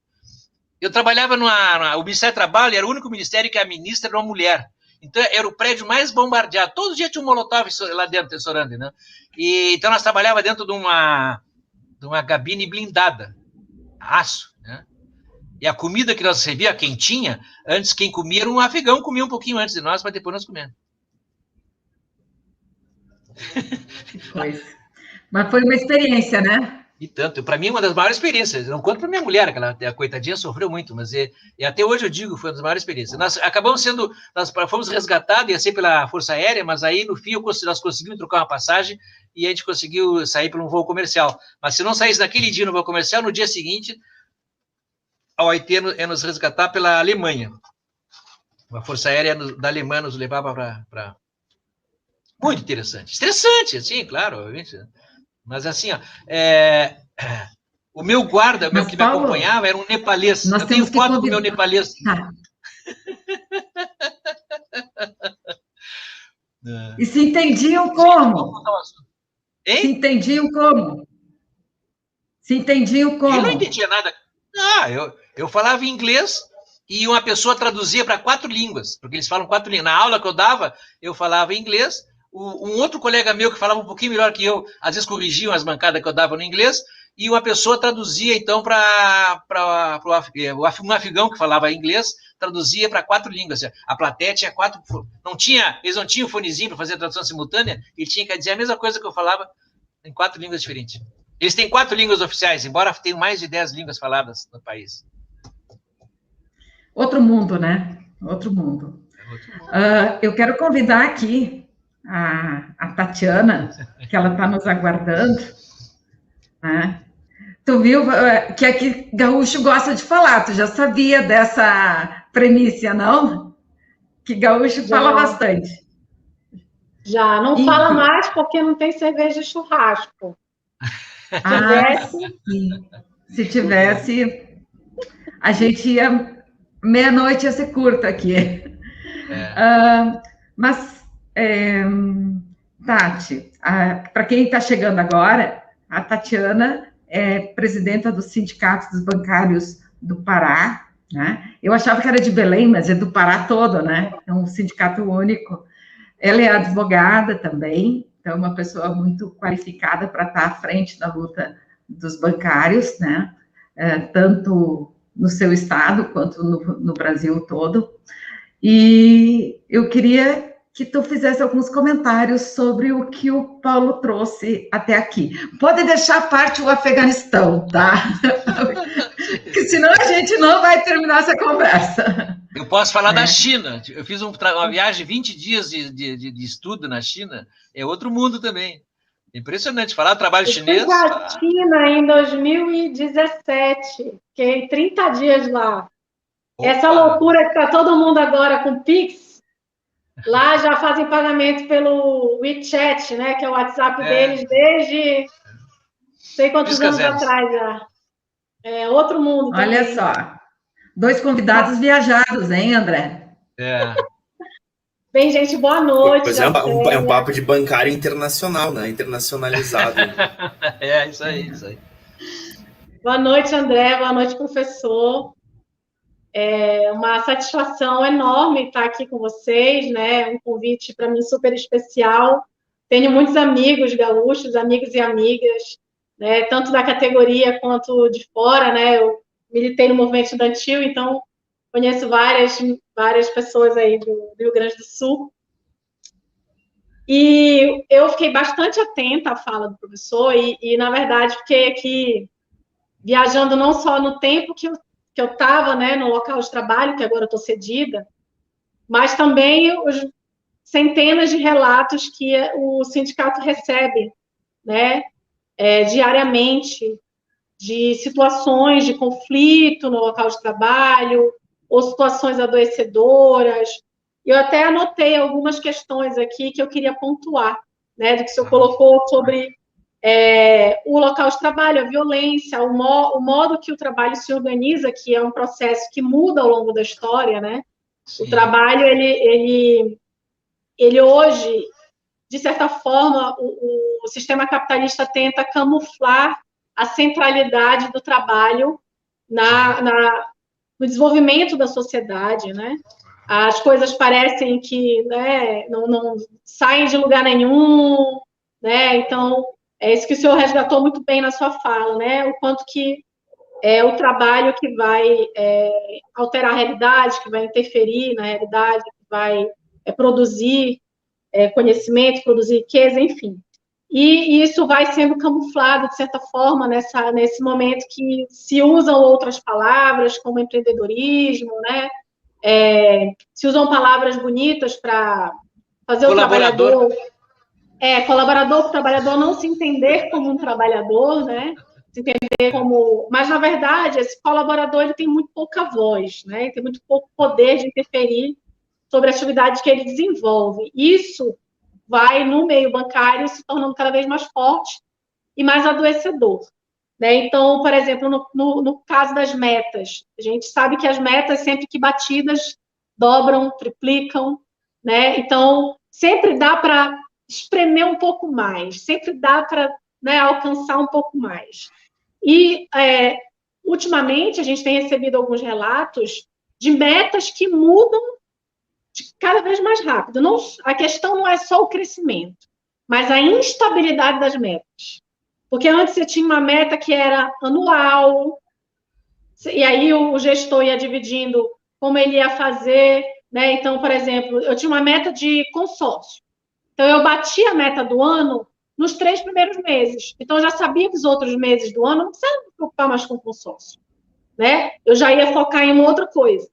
Eu trabalhava o Ministério do Trabalho, era o único ministério que a ministra era uma mulher. Então, era o prédio mais bombardeado. Todo dia tinha um molotov lá dentro, restaurante, né? Então, nós trabalhávamos dentro de uma cabine blindada, aço, né? E a comida que nós recebíamos, quentinha, antes quem comia era um afegão, comia um pouquinho antes de nós, mas depois nós comíamos. Pois. Mas foi uma experiência, né? E tanto, para mim, uma das maiores experiências. Eu não conto para minha mulher, a coitadinha sofreu muito, mas e até hoje eu digo, foi uma das maiores experiências. Nós acabamos nós fomos resgatados, ia ser pela Força Aérea, mas aí no fim nós conseguimos trocar uma passagem e a gente conseguiu sair por um voo comercial. Mas se não saísse naquele dia no voo comercial, no dia seguinte, a OIT ia nos resgatar pela Alemanha. A Força Aérea da Alemanha nos levava para... Muito interessante. Estressante, assim, claro, obviamente. Mas assim, ó, o meu guarda, que me acompanhava, era um nepalês. Eu tenho foto com o meu nepalês. Tá. E se entendiam como? Hein? Se entendiam como? Eu não entendia nada. Eu falava inglês e uma pessoa traduzia para 4 línguas, porque eles falam 4 línguas. Na aula que eu dava, eu falava inglês, um outro colega meu que falava um pouquinho melhor que eu, às vezes corrigiam as bancadas que eu dava no inglês, e uma pessoa traduzia, então, um afegão que falava inglês, traduzia para 4 línguas. A plateia tinha 4... Eles não tinham fonezinho para fazer a tradução simultânea, e tinha que dizer a mesma coisa que eu falava em 4 línguas diferentes. Eles têm 4 línguas oficiais, embora tenham mais de 10 línguas faladas no país. Outro mundo, né? Outro mundo. Eu quero convidar aqui a Tatiana, que ela está nos aguardando, né? Tu viu que aqui gaúcho gosta de falar, tu já sabia dessa premissa, não? Que gaúcho fala bastante. Já, não fala mais porque não tem cerveja de churrasco. Se tivesse, a gente ia... Meia-noite ia ser curta aqui. Tati, para quem está chegando agora, a Tatiana é presidenta do Sindicato dos Bancários do Pará, né? Eu achava que era de Belém, mas é do Pará todo, né? É um sindicato único. Ela é advogada também, então é uma pessoa muito qualificada para estar à frente da luta dos bancários, né? Tanto no seu estado quanto no Brasil todo. E eu queria que tu fizesse alguns comentários sobre o que o Paulo trouxe até aqui. Pode deixar a parte o Afeganistão, tá? Porque senão a gente não vai terminar essa conversa. Eu posso falar da China. Eu fiz uma viagem, 20 dias de estudo na China. É outro mundo também. Impressionante. Falar do trabalho chinês. Eu fui à China em 2017. Fiquei 30 dias lá. Opa. Essa loucura que está todo mundo agora com Pix. Lá já fazem pagamento pelo WeChat, né? Que é o WhatsApp deles desde não sei quantos anos atrás já. É outro mundo também. Olha só. 2 convidados viajados, hein, André? Bem, gente, boa noite. Pois é um papo de bancário internacional, né? Internacionalizado. Isso aí. Boa noite, André. Boa noite, professor. É uma satisfação enorme estar aqui com vocês, né? Um convite para mim super especial. Tenho muitos amigos gaúchos, amigos e amigas, né? Tanto da categoria quanto de fora, né? Eu militei no movimento estudantil, então conheço várias pessoas aí do Rio Grande do Sul. E eu fiquei bastante atenta à fala do professor e na verdade, fiquei aqui viajando não só no tempo que eu estava, né, no local de trabalho, que agora eu estou cedida, mas também os centenas de relatos que o sindicato recebe, né, diariamente, de situações de conflito no local de trabalho, ou situações adoecedoras. Eu até anotei algumas questões aqui que eu queria pontuar, né, do que o senhor colocou sobre o local de trabalho, a violência, o modo que o trabalho se organiza, que é um processo que muda ao longo da história, né? Sim. O trabalho, ele hoje, de certa forma, o sistema capitalista tenta camuflar a centralidade do trabalho no desenvolvimento da sociedade, né? As coisas parecem que, né, não saem de lugar nenhum, né? Então, é isso que o senhor resgatou muito bem na sua fala, né? O quanto que é o trabalho que vai alterar a realidade, que vai interferir na realidade, que vai produzir conhecimento, produzir riqueza, enfim. E isso vai sendo camuflado, de certa forma, nesse momento que se usam outras palavras, como empreendedorismo, né? Se usam palavras bonitas para fazer o trabalhador... colaborador, o trabalhador não se entender como um trabalhador, né? Se entender como... Mas, na verdade, esse colaborador ele tem muito pouca voz, né? Ele tem muito pouco poder de interferir sobre a atividade que ele desenvolve. Isso vai, no meio bancário, se tornando cada vez mais forte e mais adoecedor, né? Então, por exemplo, no caso das metas, a gente sabe que as metas, sempre que batidas, dobram, triplicam, né? Então, sempre dá para espremer um pouco mais, sempre dá para, né, alcançar um pouco mais. E, ultimamente, a gente tem recebido alguns relatos de metas que mudam cada vez mais rápido. Não, a questão não é só o crescimento, mas a instabilidade das metas. Porque antes você tinha uma meta que era anual, e aí o gestor ia dividindo como ele ia fazer, né? Então, por exemplo, eu tinha uma meta de consórcio. Então, eu bati a meta do ano nos 3 primeiros meses. Então, eu já sabia que os outros meses do ano não precisava me preocupar mais com o consórcio, né? Eu já ia focar em uma outra coisa.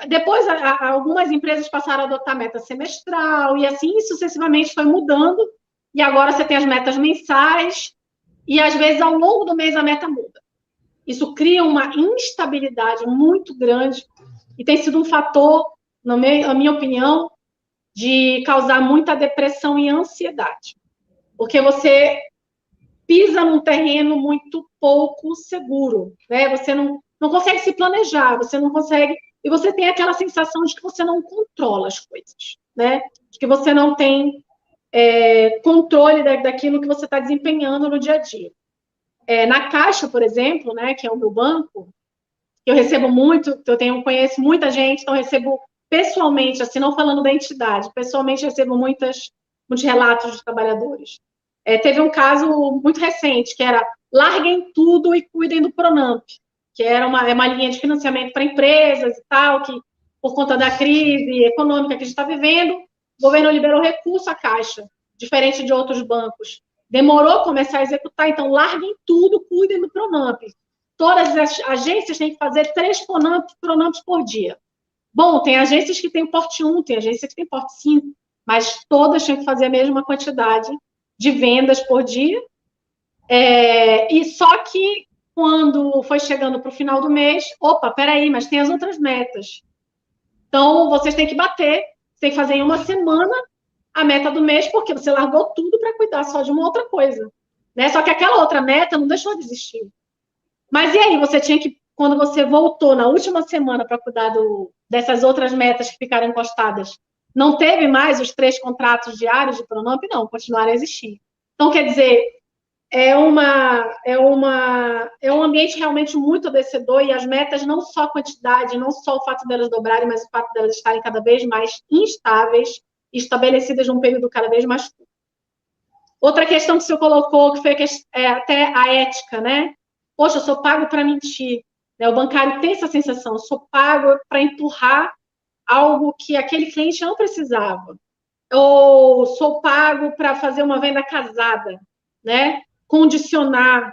Depois, algumas empresas passaram a adotar meta semestral, e assim sucessivamente foi mudando, e agora você tem as metas mensais, e às vezes ao longo do mês a meta muda. Isso cria uma instabilidade muito grande, e tem sido um fator, na minha opinião, de causar muita depressão e ansiedade, porque você pisa num terreno muito pouco seguro, né? Você não consegue se planejar, você não consegue, e você tem aquela sensação de que você não controla as coisas, né? De que você não tem controle daquilo que você está desempenhando no dia a dia. Na Caixa, por exemplo, né, que é o meu banco, eu recebo muito, conheço muita gente, então recebo pessoalmente, assim, não falando da entidade, pessoalmente recebo muitos relatos de trabalhadores. Teve um caso muito recente, que era larguem tudo e cuidem do Pronamp, que era uma linha de financiamento para empresas e tal, que por conta da crise econômica que a gente está vivendo, o governo liberou recurso à Caixa, diferente de outros bancos. Demorou a começar a executar, então larguem tudo, cuidem do Pronamp. Todas as agências têm que fazer 3 Pronamps por dia. Bom, tem agências que têm porte 1, tem agências que têm porte 5, mas todas têm que fazer a mesma quantidade de vendas por dia. E só que quando foi chegando para o final do mês, opa, peraí, mas tem as outras metas. Então, vocês têm que bater, você tem que fazer em uma semana a meta do mês, porque você largou tudo para cuidar só de uma outra coisa, né? Só que aquela outra meta não deixou de existir. Mas e aí, você tinha que, quando você voltou na última semana para cuidar dessas outras metas que ficaram encostadas, não teve mais os 3 contratos diários de Pronamp? Não, continuaram a existir. Então, quer dizer, é um ambiente realmente muito adoecedor, e as metas, não só a quantidade, não só o fato delas dobrarem, mas o fato delas estarem cada vez mais instáveis, estabelecidas num período cada vez mais curto. Outra questão que o senhor colocou, que foi até a ética, né? Poxa, eu sou pago para mentir. Né? O bancário tem essa sensação, eu sou pago para empurrar algo que aquele cliente não precisava. Ou sou pago para fazer uma venda casada, né? Condicionar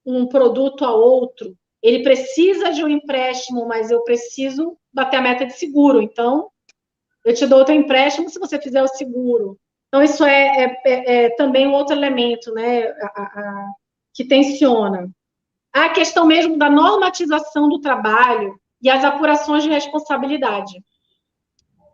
um produto a outro. Ele precisa de um empréstimo, mas eu preciso bater a meta de seguro. Então, eu te dou outro empréstimo se você fizer o seguro. Então, isso é também um outro elemento, né? Que tensiona. A questão mesmo da normatização do trabalho e as apurações de responsabilidade.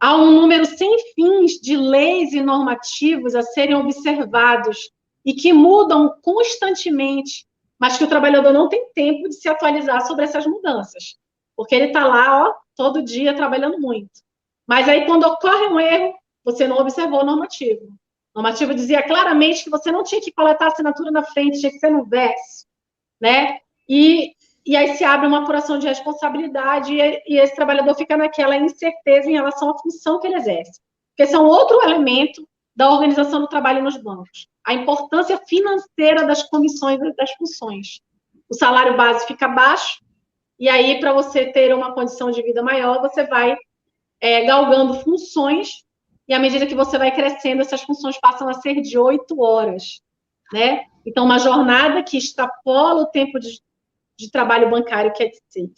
Há um número sem fins de leis e normativos a serem observados e que mudam constantemente, mas que o trabalhador não tem tempo de se atualizar sobre essas mudanças, porque ele está lá, ó, todo dia trabalhando muito. Mas aí, quando ocorre um erro, você não observou o normativo. O normativo dizia claramente que você não tinha que coletar a assinatura na frente, tinha que ser no verso, né? E aí se abre uma apuração de responsabilidade e esse trabalhador fica naquela incerteza em relação à função que ele exerce. Porque esse é um outro elemento da organização do trabalho nos bancos. A importância financeira das comissões e das funções. O salário base fica baixo, e aí, para você ter uma condição de vida maior, você vai galgando funções, e à medida que você vai crescendo, essas funções passam a ser de 8 horas, né? Então, uma jornada que extrapola o tempo de trabalho bancário, que é de 6.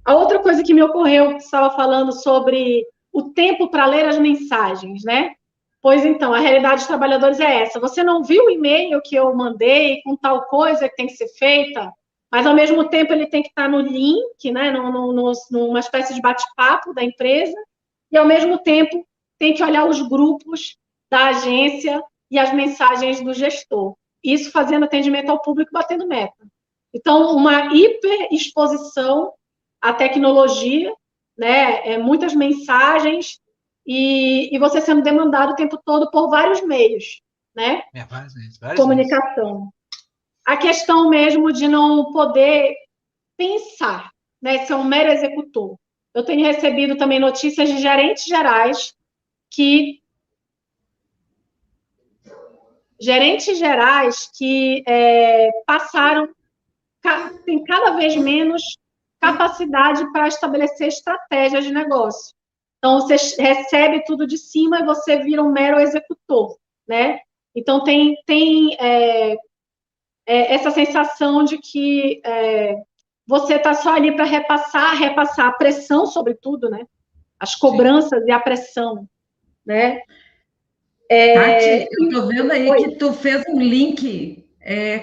A outra coisa que me ocorreu, que estava falando sobre o tempo para ler as mensagens, né? Pois então, a realidade dos trabalhadores é essa. Você não viu o e-mail que eu mandei com tal coisa que tem que ser feita, mas, ao mesmo tempo, ele tem que estar no link, né? Numa espécie de bate-papo da empresa, e, ao mesmo tempo, tem que olhar os grupos da agência e as mensagens do gestor. Isso fazendo atendimento ao público, batendo meta. Então, uma hiperexposição à tecnologia, né? Muitas mensagens e você sendo demandado o tempo todo por vários meios, né? Vários comunicação. meios. A questão mesmo de não poder pensar, né? Ser um mero executor. eu tenho recebido também notícias de gerentes gerais que passaram, tem cada vez menos capacidade para estabelecer estratégias de negócio. Então, você recebe tudo de cima e você vira um mero executor, né? Então, tem essa sensação de que você está só ali para repassar a pressão, sobretudo, né? As cobranças e a pressão, né? Tati, eu estou vendo aí que tu fez um link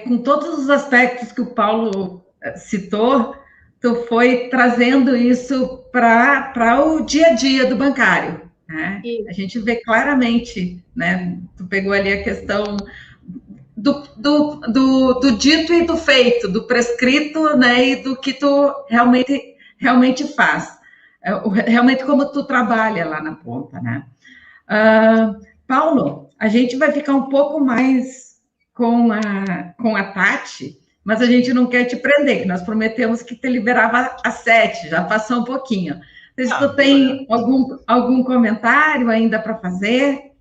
com todos os aspectos que o Paulo citou, tu foi trazendo isso para o dia a dia do bancário, né? A gente vê claramente, né? Tu pegou ali a questão do dito e do feito, do prescrito, né? E do que tu realmente faz. Realmente como tu trabalha lá na ponta, né? Paulo, a gente vai ficar um pouco mais com a Tati, mas a gente não quer te prender, que nós prometemos que te liberava às 7, já passou um pouquinho. Se tu tem algum comentário ainda para fazer?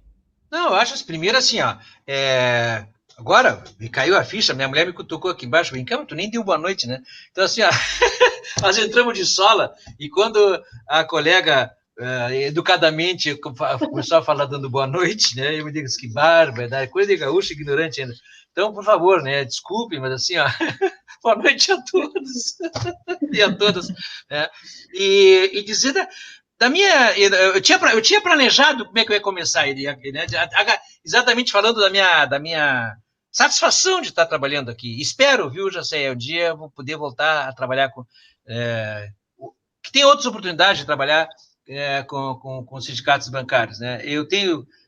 Não, eu acho primeiro assim, ó. Agora me caiu a ficha, minha mulher me cutucou aqui embaixo, brincando, tu nem deu boa noite, né? Então, assim, ó, nós entramos de sola e quando a colega educadamente começou a falar dando boa noite, né? Eu me digo que barba, coisa de gaúcho ignorante ainda. Então, por favor, né? Desculpe, mas assim, ó, boa noite a todos e a todas, né? E dizer da minha, eu tinha planejado como é que eu ia começar, né? Exatamente falando da minha satisfação de estar trabalhando aqui. Espero, viu, Jacé, um dia eu vou poder voltar a trabalhar que tem outras oportunidades de trabalhar com sindicatos bancários, né?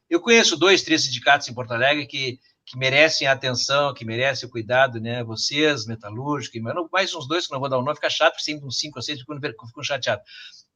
Eu conheço 2, 3 sindicatos em Porto Alegre que merecem a atenção, que merecem o cuidado, né? Vocês, metalúrgica, mais uns 2 que não vou dar o nome, fica chato, porque sempre uns 5 ou 6 ficam chateado.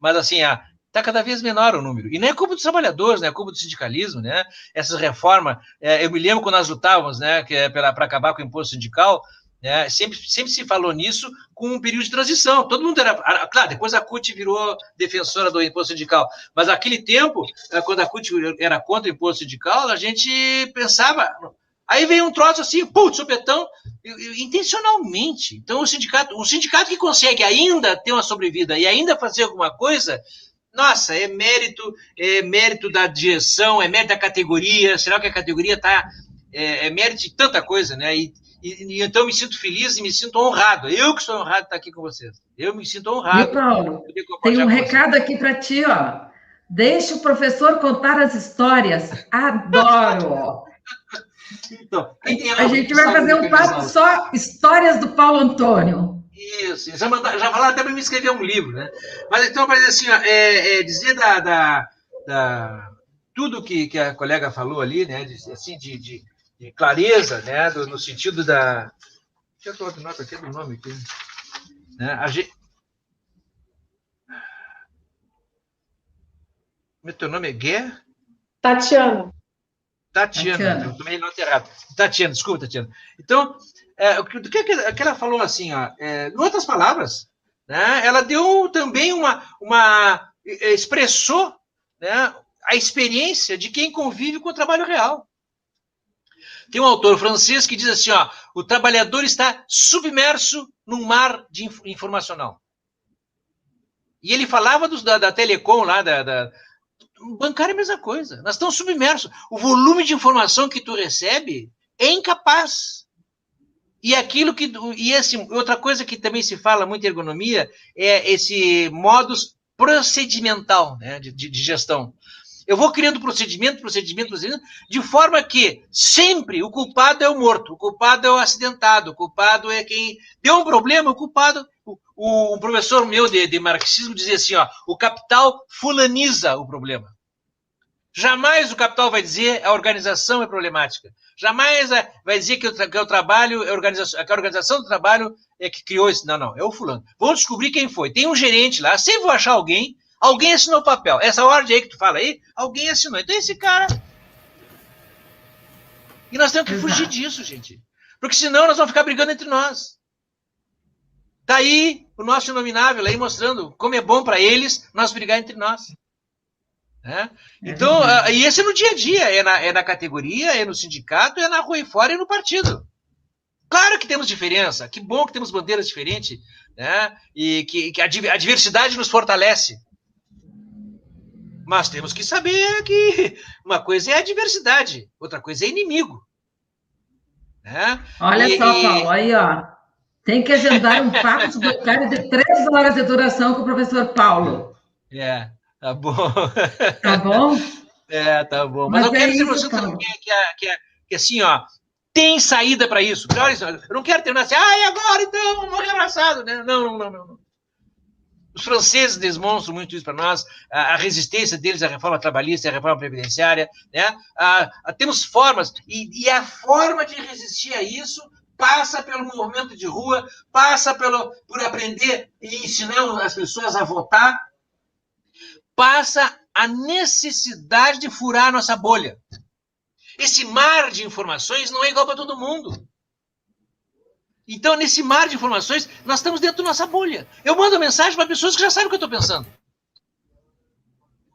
Mas assim, está cada vez menor o número. E não é culpa dos trabalhadores, né? É culpa do sindicalismo, né? Essas reformas, eu me lembro quando nós lutávamos, né? Para acabar com o imposto sindical, né? Sempre se falou nisso com um período de transição. Todo mundo era... Claro, depois a CUT virou defensora do imposto sindical. Mas naquele tempo, quando a CUT era contra o imposto sindical, a gente pensava... Aí veio um troço assim, putz, supetão, intencionalmente. Então, o sindicato que consegue ainda ter uma sobrevida e ainda fazer alguma coisa... Nossa, é mérito da direção, é mérito da categoria. Será que a categoria está... É mérito de tanta coisa, né? E então eu me sinto feliz e me sinto honrado. Eu que sou honrado de estar aqui com vocês. Eu me sinto honrado. E, Paulo, tem um recado aqui para ti, ó. Deixa o professor contar as histórias. Adoro! Então, a gente vai fazer um papo só histórias do Paulo Antônio. Isso, já falaram até para me escrever um livro, né? Mas então, para dizer assim, dizer tudo que a colega falou ali, né? De clareza, né? No sentido da... Deixa eu tomar nota aqui do nome aqui. Né? Teu nome é Guerra? Tatiana, eu tomei nota errada. Tatiana, desculpa, Tatiana. Então, o que ela falou assim, ó, em outras palavras, né, ela deu também expressou, né, a experiência de quem convive com o trabalho real. Tem um autor francês que diz assim, ó, o trabalhador está submerso num mar informacional. E ele falava da Telecom lá, bancário é a mesma coisa. Nós estamos submersos. O volume de informação que tu recebe é incapaz. E outra coisa que também se fala muito em ergonomia é esse modus procedimental, né, de gestão. Eu vou criando procedimento, de forma que sempre o culpado é o morto, o culpado é o acidentado, o culpado é quem deu um problema, o culpado... Um professor meu de marxismo dizia assim, ó, o capital fulaniza o problema. Jamais o capital vai dizer a organização é problemática. Jamais vai dizer que o trabalho, que a organização do trabalho é que criou isso. Não, é o fulano. Vamos descobrir quem foi. Tem um gerente lá, sempre vou achar alguém assinou o papel. Essa ordem aí que tu fala aí, alguém assinou. Então esse cara... E nós temos que fugir disso, gente. Porque senão nós vamos ficar brigando entre nós. Tá aí o nosso inominável aí mostrando como é bom para eles nós brigar entre nós. Né? Então, e esse é no dia a dia, é na categoria, é no sindicato, é na rua e fora, é no partido. Claro que temos diferença, que bom que temos bandeiras diferentes, né? E que a diversidade nos fortalece. Mas temos que saber que uma coisa é a diversidade, outra coisa é inimigo. Né? Olha só, Paulo, aí, ó. Tem que agendar um papo de bancário de 3 horas de duração com o professor Paulo. Tá bom. Tá bom? Tá bom. Mas eu quero dizer para você que assim, ó, tem saída para isso. Olha só, eu não quero terminar assim, e agora então, morrer abraçado. Né? Não. Os franceses demonstram muito isso para nós, a resistência deles à reforma trabalhista, à reforma previdenciária, né? Temos formas, e a forma de resistir a isso passa pelo movimento de rua, passa por aprender e ensinar as pessoas a votar, passa a necessidade de furar a nossa bolha. Esse mar de informações não é igual para todo mundo. Então, nesse mar de informações, nós estamos dentro da nossa bolha. Eu mando mensagem para pessoas que já sabem o que eu estou pensando.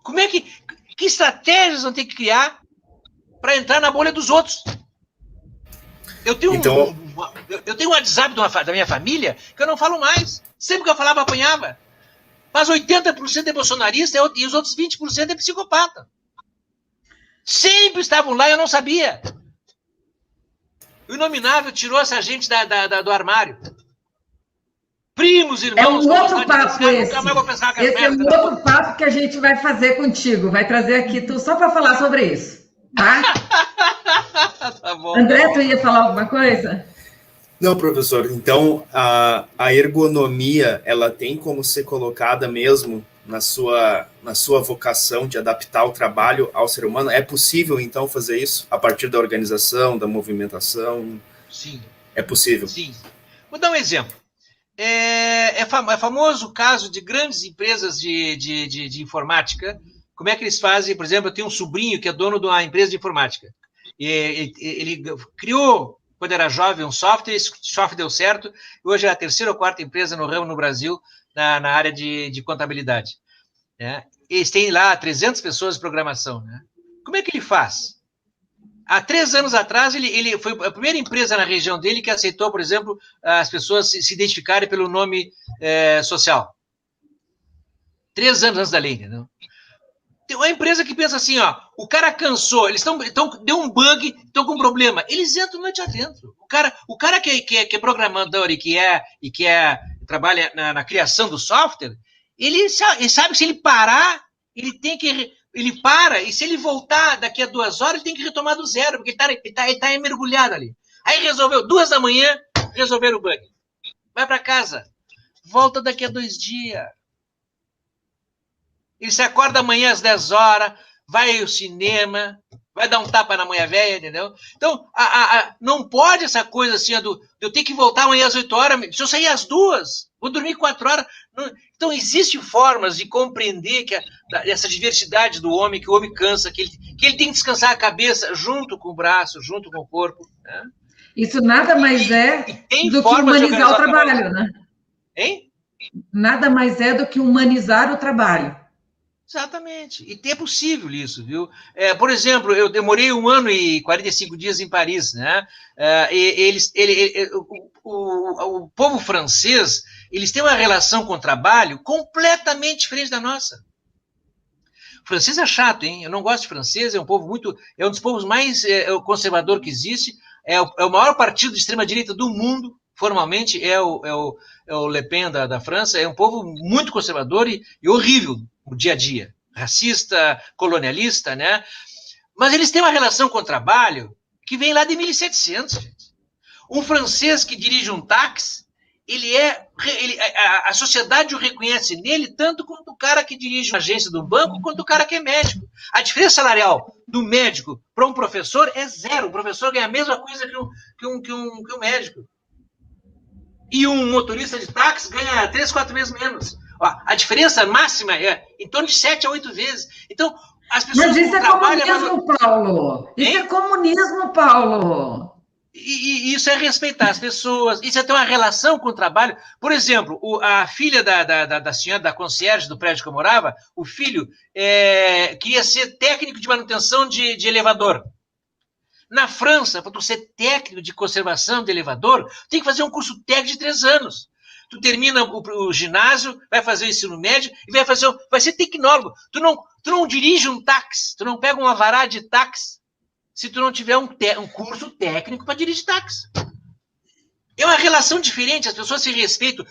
Como é que estratégias vão ter que criar para entrar na bolha dos outros? Eu tenho um WhatsApp da minha família que eu não falo mais. Sempre que eu falava, apanhava. Mas 80% é bolsonarista e os outros 20% é psicopata. Sempre estavam lá e eu não sabia. O inominável tirou essa gente do armário. Primos, irmãos... É um outro papo esse. Nunca mais vou pensar esse é um outro papo que a gente vai fazer contigo. Vai trazer aqui tu só para falar sobre isso. Tá? Tá bom. André, tu ia falar alguma coisa? Não, professor. Então, a ergonomia, ela tem como ser colocada mesmo na sua vocação de adaptar o trabalho ao ser humano? É possível, então, fazer isso a partir da organização, da movimentação? Sim. É possível? Sim. Vou dar um exemplo. É famoso o caso de grandes empresas de informática. Como é que eles fazem? Por exemplo, eu tenho um sobrinho que é dono de uma empresa de informática. Ele criou, quando era jovem, um software, esse software deu certo, e hoje é a 3ª ou 4ª empresa no ramo no Brasil, na área de contabilidade. Né? Eles têm lá 300 pessoas de programação. Né? Como é que ele faz? Há 3 anos atrás, ele foi a primeira empresa na região dele que aceitou, por exemplo, as pessoas se identificarem pelo nome social. 3 anos antes da lei, entendeu? Tem uma empresa que pensa assim, ó, o cara cansou, deu um bug, estão com um problema. Eles entram noite adentro. O cara que é programador e que trabalha na criação do software, ele sabe que se ele parar, ele para, e se ele voltar daqui a 2 horas, ele tem que retomar do zero, porque ele tá mergulhado ali. Aí resolveu, 2 da manhã, resolveram o bug. Vai para casa, volta daqui a 2 dias. Ele se acorda amanhã às 10 horas, vai ao cinema, vai dar um tapa na mulher velha, entendeu? Então, não pode essa coisa assim, de eu ter que voltar amanhã às 8 horas, se eu sair às 2, vou dormir 4 horas. Não. Então, existem formas de compreender que essa diversidade do homem, que o homem cansa, que ele tem que descansar a cabeça junto com o braço, junto com o corpo. Né? Isso nada mais é do que humanizar o trabalho, né? Hein? Nada mais é do que humanizar o trabalho. Exatamente. E é possível isso, viu? Por exemplo, eu demorei 1 ano e 45 dias em Paris, né? O povo francês, eles têm uma relação com o trabalho completamente diferente da nossa. O francês é chato, hein? Eu não gosto de francês, é um dos povos mais conservador que existe, é o maior partido de extrema-direita do mundo, formalmente, é o Le Pen da França, é um povo muito conservador e horrível no dia a dia, racista, colonialista, né? Mas eles têm uma relação com o trabalho que vem lá de 1700, gente. Um francês que dirige um táxi, a sociedade o reconhece nele tanto quanto o cara que dirige uma agência do banco, quanto o cara que é médico. A diferença salarial do médico para um professor é 0. O professor ganha a mesma coisa que um médico. E um motorista de táxi ganha 3, 4 vezes menos. Ó, a diferença máxima é em torno de 7 a 8 vezes. Então, as pessoas... Mas isso é comunismo, Paulo. Isso é comunismo, Paulo. E isso é respeitar as pessoas, isso é ter uma relação com o trabalho. Por exemplo, a filha da senhora, da concierge do prédio que eu morava, o filho queria ser técnico de manutenção de elevador. Na França, para tu ser técnico de conservação de elevador, tem que fazer um curso técnico de 3 anos. Tu termina o ginásio, vai fazer o ensino médio e vai ser tecnólogo. Tu não dirige um táxi, tu não pega um alvará de táxi se tu não tiver um curso técnico para dirigir táxi. É uma relação diferente, as pessoas se respeitam,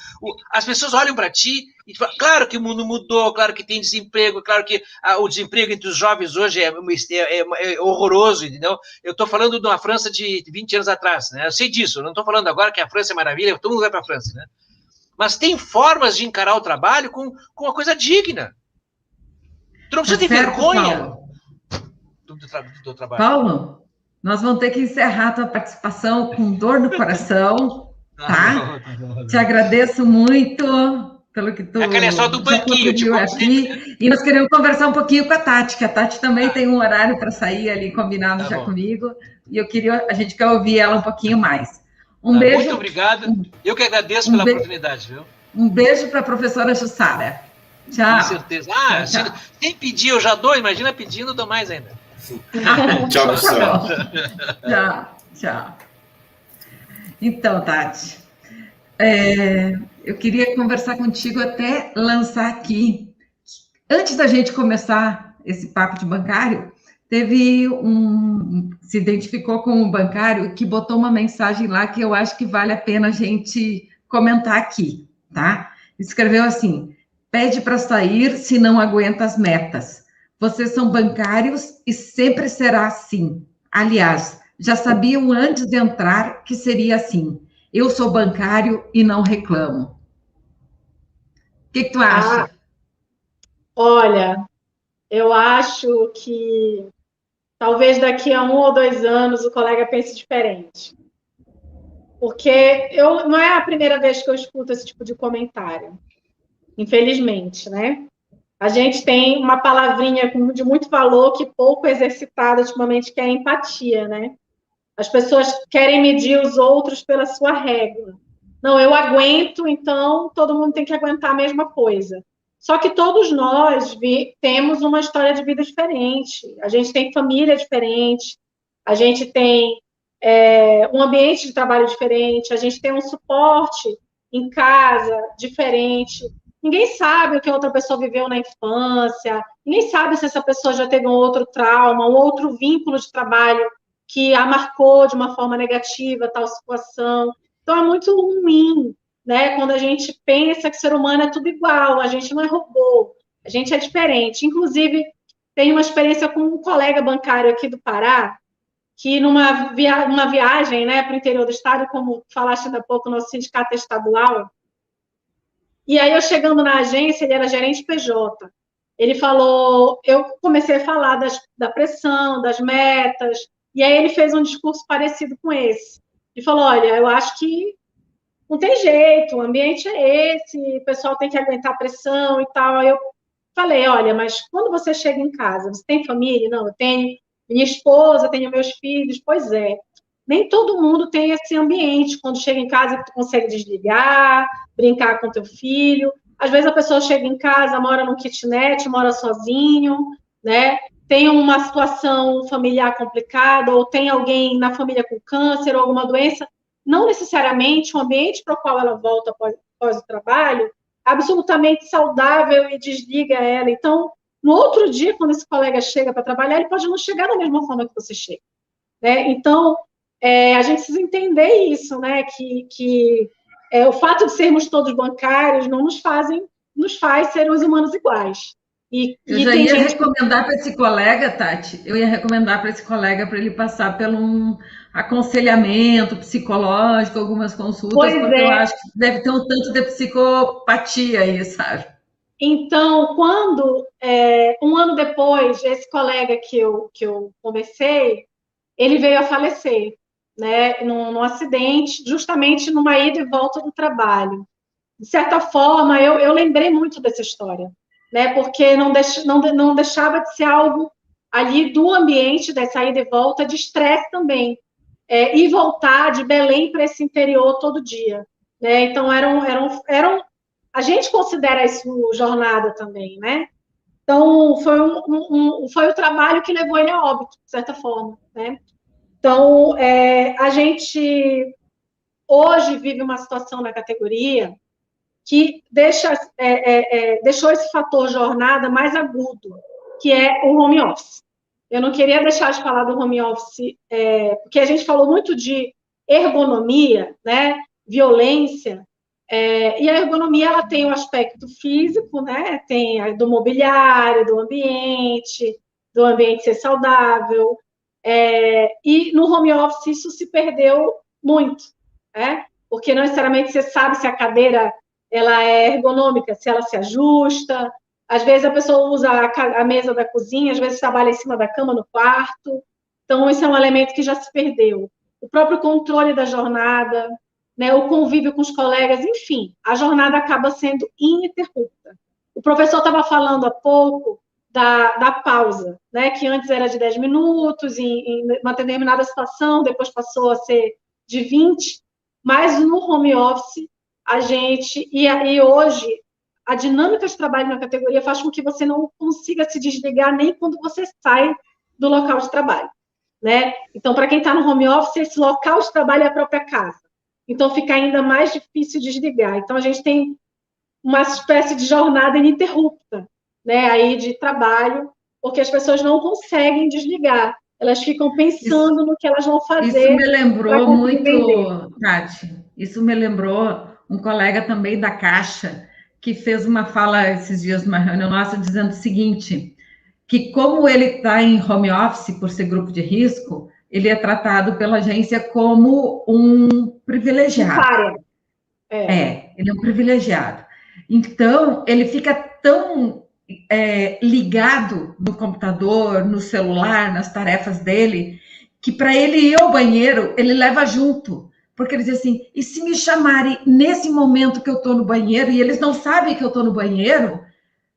as pessoas olham para ti e falam, claro que o mundo mudou, claro que tem desemprego, claro que o desemprego entre os jovens hoje é horroroso, entendeu? Eu estou falando de uma França de 20 anos atrás, né? Eu sei disso, eu não estou falando agora que a França é maravilha, todo mundo vai para a França, né? Mas tem formas de encarar o trabalho com uma coisa digna. Tu não precisa ter vergonha do trabalho. Paulo, nós vamos ter que encerrar a tua participação com dor no coração, tá? Te agradeço muito pelo que tu Aquela é só do banquinho, tipo, aqui. E nós queremos conversar um pouquinho com a Tati, que a Tati também tem um horário para sair ali, combinado já comigo. E a gente quer ouvir ela um pouquinho mais. Um beijo. Muito obrigado. Eu que agradeço pela oportunidade, viu? Um beijo para a professora Jussara. Tchau. Com certeza. Sem pedir eu já dou, imagina pedindo, eu dou mais ainda. Tchau, pessoal. Tchau. Então, Tati, eu queria conversar contigo até lançar aqui. Antes da gente começar esse papo de bancário, teve se identificou com um bancário que botou uma mensagem lá que eu acho que vale a pena a gente comentar aqui, tá? Escreveu assim: pede para sair se não aguenta as metas. Vocês são bancários e sempre será assim. Aliás, já sabiam antes de entrar que seria assim. Eu sou bancário e não reclamo. O que tu acha? Olha, eu acho que talvez daqui a 1 ou 2 anos o colega pense diferente. Porque não é a primeira vez que eu escuto esse tipo de comentário. Infelizmente, né? A gente tem uma palavrinha de muito valor que pouco exercitada ultimamente, que é a empatia, né? As pessoas querem medir os outros pela sua régua. Não, eu aguento, então todo mundo tem que aguentar a mesma coisa. Só que todos nós temos uma história de vida diferente, a gente tem família diferente, a gente tem um ambiente de trabalho diferente, a gente tem um suporte em casa diferente. Ninguém sabe o que a outra pessoa viveu na infância, ninguém sabe se essa pessoa já teve um outro trauma, um outro vínculo de trabalho que a marcou de uma forma negativa, tal situação. Então, é muito ruim, né, quando a gente pensa que o ser humano é tudo igual, a gente não é robô, a gente é diferente. Inclusive, tenho uma experiência com um colega bancário aqui do Pará, que numa viagem, né, para o interior do estado, como falaste ainda há pouco, nosso sindicato é estadual, e aí eu chegando na agência, ele era gerente PJ, ele falou, eu comecei a falar da pressão, das metas, e aí ele fez um discurso parecido com esse. Ele falou, olha, eu acho que não tem jeito, o ambiente é esse, o pessoal tem que aguentar a pressão e tal. Aí eu falei, olha, mas quando você chega em casa, você tem família? Não, eu tenho minha esposa, tenho meus filhos. Pois é, nem todo mundo tem esse ambiente. Quando chega em casa, tu consegue desligar, brincar com teu filho. Às vezes a pessoa chega em casa, mora num kitnet, mora sozinho, né? Tem uma situação familiar complicada, ou tem alguém na família com câncer ou alguma doença. Não necessariamente o ambiente para o qual ela volta após o trabalho absolutamente saudável e desliga ela. Então, no outro dia, quando esse colega chega para trabalhar, ele pode não chegar da mesma forma que você chega, né? Então, a gente precisa entender isso, né? Que o fato de sermos todos bancários não nos faz seres humanos iguais. Eu já ia recomendar para esse colega, Tati, para ele passar por um aconselhamento psicológico, algumas consultas, porque eu acho que deve ter um tanto de psicopatia aí, sabe? Então, quando, um ano depois, esse colega que eu conversei, ele veio a falecer, né, num acidente, justamente numa ida e volta do trabalho. De certa forma, eu lembrei muito dessa história, né, porque não deixava de ser algo ali do ambiente, dessa ida e volta, de estresse também. e voltar de Belém para esse interior todo dia, né? Então, a gente considera isso jornada também, né? Então, foi o trabalho que levou ele a óbito, de certa forma, né? Então, a gente hoje vive uma situação na categoria que deixou esse fator jornada mais agudo, que é o home office. Eu não queria deixar de falar do home office, porque a gente falou muito de ergonomia, né, violência, e a ergonomia ela tem o aspecto físico, né, tem do mobiliário, do ambiente ser saudável, e no home office isso se perdeu muito, né, porque não necessariamente você sabe se a cadeira ela é ergonômica, se ela se ajusta. Às vezes a pessoa usa a mesa da cozinha, às vezes trabalha em cima da cama no quarto. Então, esse é um elemento que já se perdeu. O próprio controle da jornada, né, o convívio com os colegas, enfim, a jornada acaba sendo ininterrupta. O professor estava falando há pouco da pausa, né, que antes era de 10 minutos, em uma determinada situação, depois passou a ser de 20, mas no home office, a gente, e hoje, a dinâmica de trabalho na categoria faz com que você não consiga se desligar nem quando você sai do local de trabalho, né? Então, para quem está no home office, esse local de trabalho é a própria casa. Então, fica ainda mais difícil desligar. Então, a gente tem uma espécie de jornada ininterrupta, né, aí de trabalho, porque as pessoas não conseguem desligar. Elas ficam pensando no que elas vão fazer. Isso me lembrou muito, Tati, isso me lembrou um colega também da Caixa, que fez uma fala esses dias numa reunião nossa, dizendo o seguinte, que como ele está em home office por ser grupo de risco, ele é tratado pela agência como um privilegiado. Ele é um privilegiado. Então, ele fica tão ligado no computador, no celular, nas tarefas dele, que para ele ir ao banheiro, ele leva junto. Porque ele diz assim, e se me chamarem nesse momento que eu estou no banheiro, e eles não sabem que eu estou no banheiro,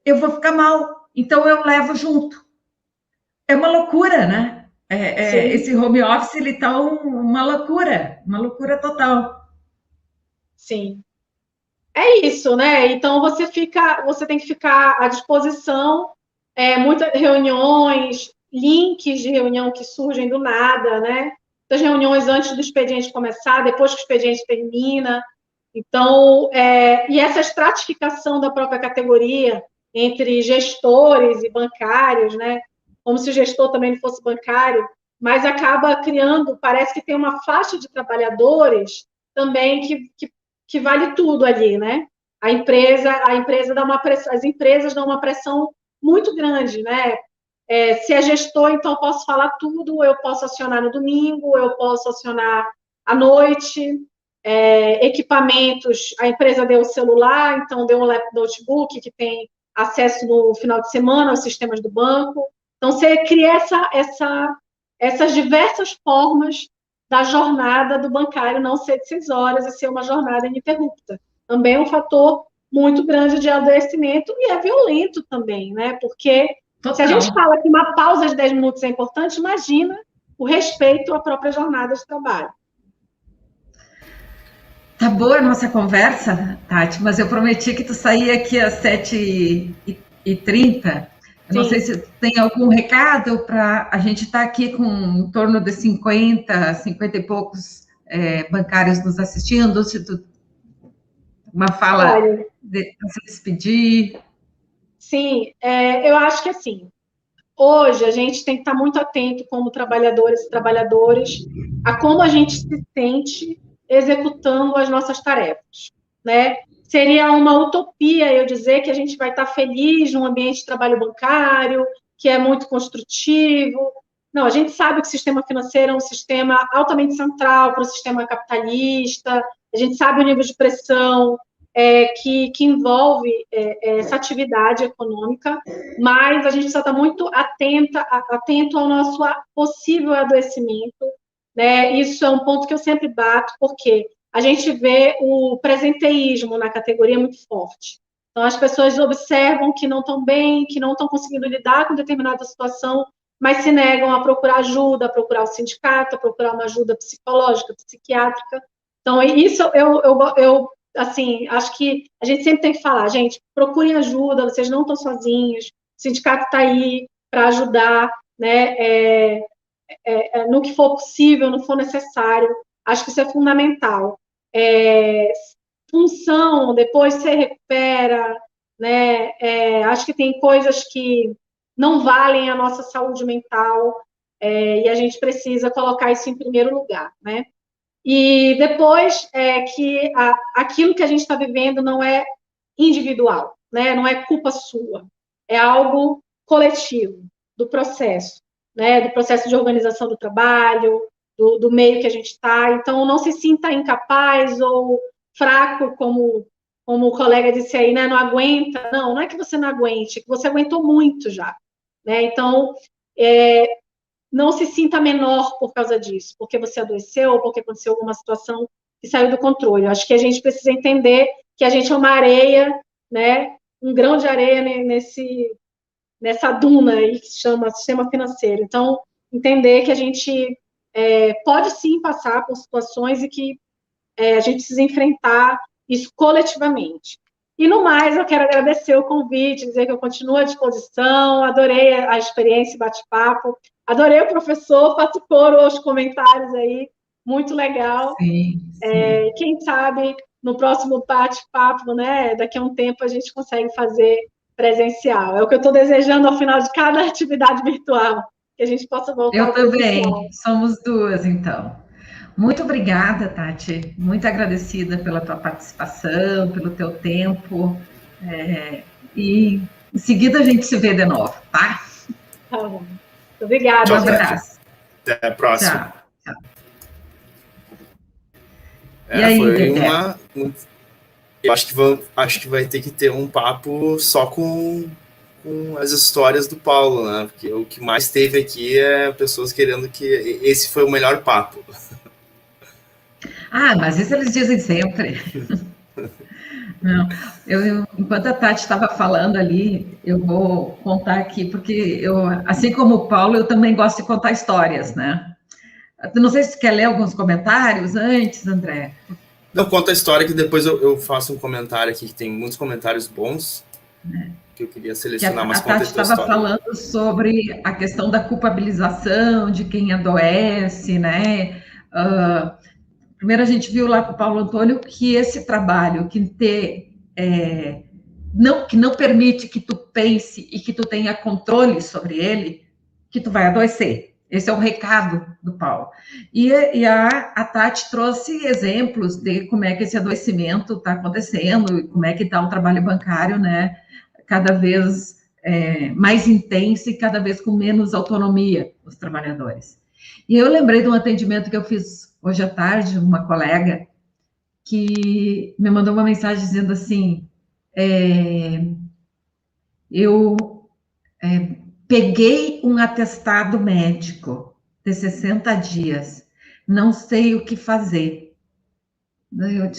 eu vou ficar mal. Então, eu levo junto. É uma loucura, né? Esse home office, ele está uma loucura total. Sim. É isso, né? Então, você tem que ficar à disposição, muitas reuniões, links de reunião que surgem do nada, né? Das reuniões antes do expediente começar, depois que o expediente termina. Então, e essa estratificação da própria categoria entre gestores e bancários, né? Como se o gestor também não fosse bancário, mas acaba criando, parece que tem uma faixa de trabalhadores também que vale tudo ali, né? A empresa dá uma pressão, as empresas dão uma pressão muito grande, né? Se é gestor, então eu posso falar tudo, eu posso acionar no domingo, eu posso acionar à noite, equipamentos, a empresa deu o celular, então deu um notebook que tem acesso no final de semana aos sistemas do banco. Então, você cria essas diversas formas da jornada do bancário não ser de 6 horas e ser uma jornada ininterrupta. Também é um fator muito grande de adoecimento e é violento também, né? Porque se a gente fala que uma pausa de 10 minutos é importante, imagina o respeito à própria jornada de trabalho. Tá boa a nossa conversa, Tati, mas eu prometi que tu saía aqui às 7h30. Eu não sei se tem algum recado para a gente estar aqui com em torno de 50 e poucos bancários nos assistindo, se tu uma fala para se despedir. Sim, eu acho que assim, hoje a gente tem que estar muito atento como trabalhadoras e trabalhadores a como a gente se sente executando as nossas tarefas, né? Seria uma utopia eu dizer que a gente vai estar feliz num ambiente de trabalho bancário, que é muito construtivo. Não, a gente sabe que o sistema financeiro é um sistema altamente central para o sistema capitalista, a gente sabe o nível de pressão que envolve essa atividade econômica, mas a gente precisa estar muito atento ao nosso possível adoecimento, né? Isso é um ponto que eu sempre bato, porque a gente vê o presenteísmo na categoria muito forte. Então, as pessoas observam que não estão bem, que não estão conseguindo lidar com determinada situação, mas se negam a procurar ajuda, a procurar o sindicato, a procurar uma ajuda psicológica, psiquiátrica. Então, isso eu assim, acho que a gente sempre tem que falar, gente, procurem ajuda, vocês não estão sozinhos, o sindicato está aí para ajudar, né, no que for possível, no que for necessário. Acho que isso é fundamental. Função, depois você recupera, né? Acho que tem coisas que não valem a nossa saúde mental, e a gente precisa colocar isso em primeiro lugar, né? E depois que aquilo que a gente está vivendo não é individual, né? Não é culpa sua, é algo coletivo do processo, né? Do processo de organização do trabalho, do meio que a gente está. Então, não se sinta incapaz ou fraco, como o colega disse aí, né? Não aguenta. Não é que você não aguente, é que você aguentou muito já, né? Então, não se sinta menor por causa disso, porque você adoeceu ou porque aconteceu alguma situação que saiu do controle. Eu acho que a gente precisa entender que a gente é uma areia, né? Um grão de areia nessa duna aí que se chama sistema financeiro. Então, entender que a gente pode sim passar por situações e que a gente precisa enfrentar isso coletivamente. E, no mais, eu quero agradecer o convite, dizer que eu continuo à disposição, adorei a experiência e bate-papo, adorei o professor, faço coro aos comentários aí, muito legal. Sim. Quem sabe, no próximo bate-papo, né, daqui a um tempo, a gente consegue fazer presencial. É o que eu estou desejando ao final de cada atividade virtual, que a gente possa voltar ao presencial. Eu também, presencial. Somos duas, então. Muito obrigada, Tati. Muito agradecida pela tua participação, pelo teu tempo. E em seguida a gente se vê de novo, tá? Tá bom. Obrigada. Um abraço. Até a próxima. Tchau. E aí, foi eu acho que vai ter que ter um papo só com as histórias do Paulo, né? Porque o que mais teve aqui é pessoas querendo que esse foi o melhor papo. Mas isso eles dizem sempre. Não, enquanto a Tati estava falando ali, eu vou contar aqui, porque assim como o Paulo, eu também gosto de contar histórias, né? Não sei se você quer ler alguns comentários antes, André. Não, conta a história que depois eu faço um comentário aqui, que tem muitos comentários bons, que eu queria selecionar, mas conta a tua história. A Tati estava falando sobre a questão da culpabilização de quem adoece, né? Primeiro, a gente viu lá com o Paulo Antônio que esse trabalho que não permite que tu pense e que tu tenha controle sobre ele, que tu vai adoecer. Esse é o recado do Paulo. E a Tati trouxe exemplos de como é que esse adoecimento está acontecendo, e como é que está o trabalho bancário, né? Cada vez mais intenso e cada vez com menos autonomia dos trabalhadores. E eu lembrei de um atendimento que eu fiz hoje à tarde, uma colega que me mandou uma mensagem dizendo assim, eu peguei um atestado médico de 60 dias, não sei o que fazer. Eu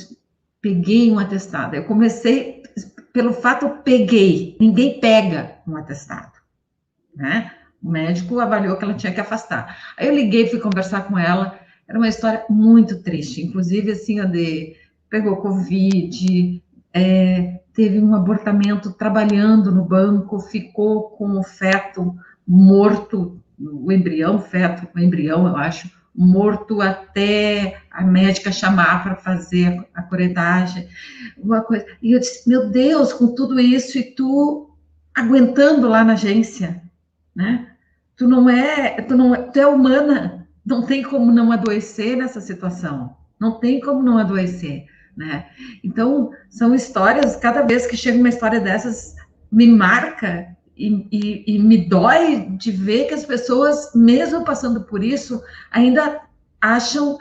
peguei um atestado, eu comecei, pelo fato, peguei, ninguém pega um atestado, né? O médico avaliou que ela tinha que afastar. Aí eu liguei, fui conversar com ela, era uma história muito triste, inclusive assim, pegou Covid, teve um abortamento trabalhando no banco, ficou com o feto morto, o embrião, eu acho, morto até a médica chamar para fazer a curetagem, uma coisa. E eu disse, meu Deus, com tudo isso, e tu aguentando lá na agência, né? Tu é humana, não tem como não adoecer nessa situação, não tem como não adoecer, né? Então, são histórias, cada vez que chega uma história dessas, me marca e me dói de ver que as pessoas, mesmo passando por isso, ainda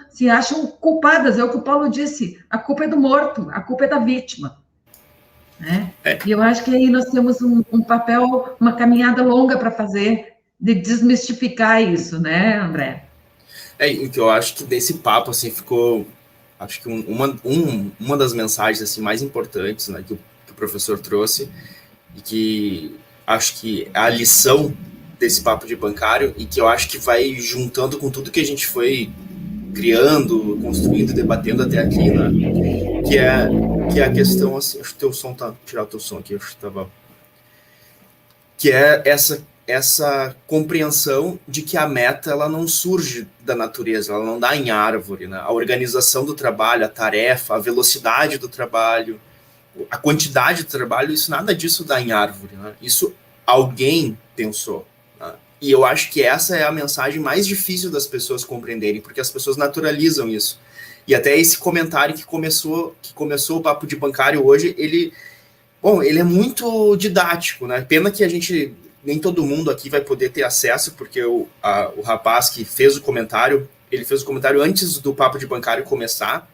se acham culpadas. É o que o Paulo disse, a culpa é do morto, a culpa é da vítima, né? E eu acho que aí nós temos um papel, uma caminhada longa para fazer, de desmistificar isso, né, André? O que eu acho que desse papo, assim, ficou... Acho que uma das mensagens assim, mais importantes, né, que o professor trouxe, e que acho que a lição desse papo de bancário e que eu acho que vai juntando com tudo que a gente foi criando, construindo, debatendo até aqui, né? Que é a questão, assim, acho que teu som tá, tirar o teu som aqui, acho que tava, que é essa compreensão de que a meta, ela não surge da natureza, ela não dá em árvore, né? A organização do trabalho, a tarefa, a velocidade do trabalho, a quantidade do trabalho, isso, nada disso dá em árvore, né? Isso alguém pensou, né? E eu acho que essa é a mensagem mais difícil das pessoas compreenderem, porque as pessoas naturalizam isso. E até esse comentário que começou o papo de bancário hoje, ele é muito didático, né? Pena que nem todo mundo aqui vai poder ter acesso, porque o rapaz que fez o comentário, ele fez o comentário antes do papo de bancário começar,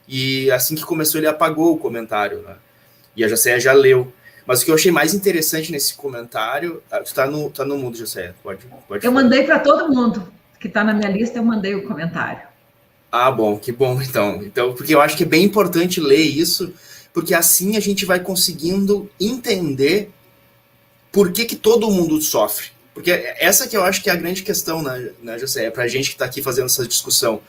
e assim que começou ele apagou o comentário, né? E a Jacéia já leu. Mas o que eu achei mais interessante nesse comentário... Tu tá no mundo, Jacéia. Pode eu mandei para todo mundo que está na minha lista, eu mandei o comentário. Ah, bom, que bom, então. Porque eu acho que é bem importante ler isso, porque assim a gente vai conseguindo entender por que todo mundo sofre. Porque essa que eu acho que é a grande questão, né, Jacéia, para a gente que está aqui fazendo essa discussão.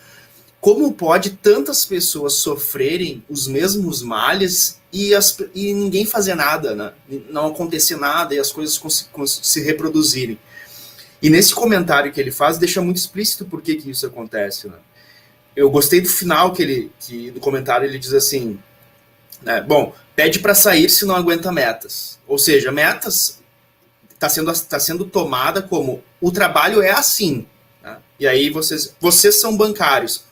Como pode tantas pessoas sofrerem os mesmos males e ninguém fazer nada, né? Não acontecer nada e as coisas se reproduzirem? E nesse comentário que ele faz, deixa muito explícito por que isso acontece, né? Eu gostei do final que do comentário ele diz assim, né, bom, pede para sair se não aguenta metas. Ou seja, metas está sendo tomada como o trabalho é assim, né? E aí vocês são bancários,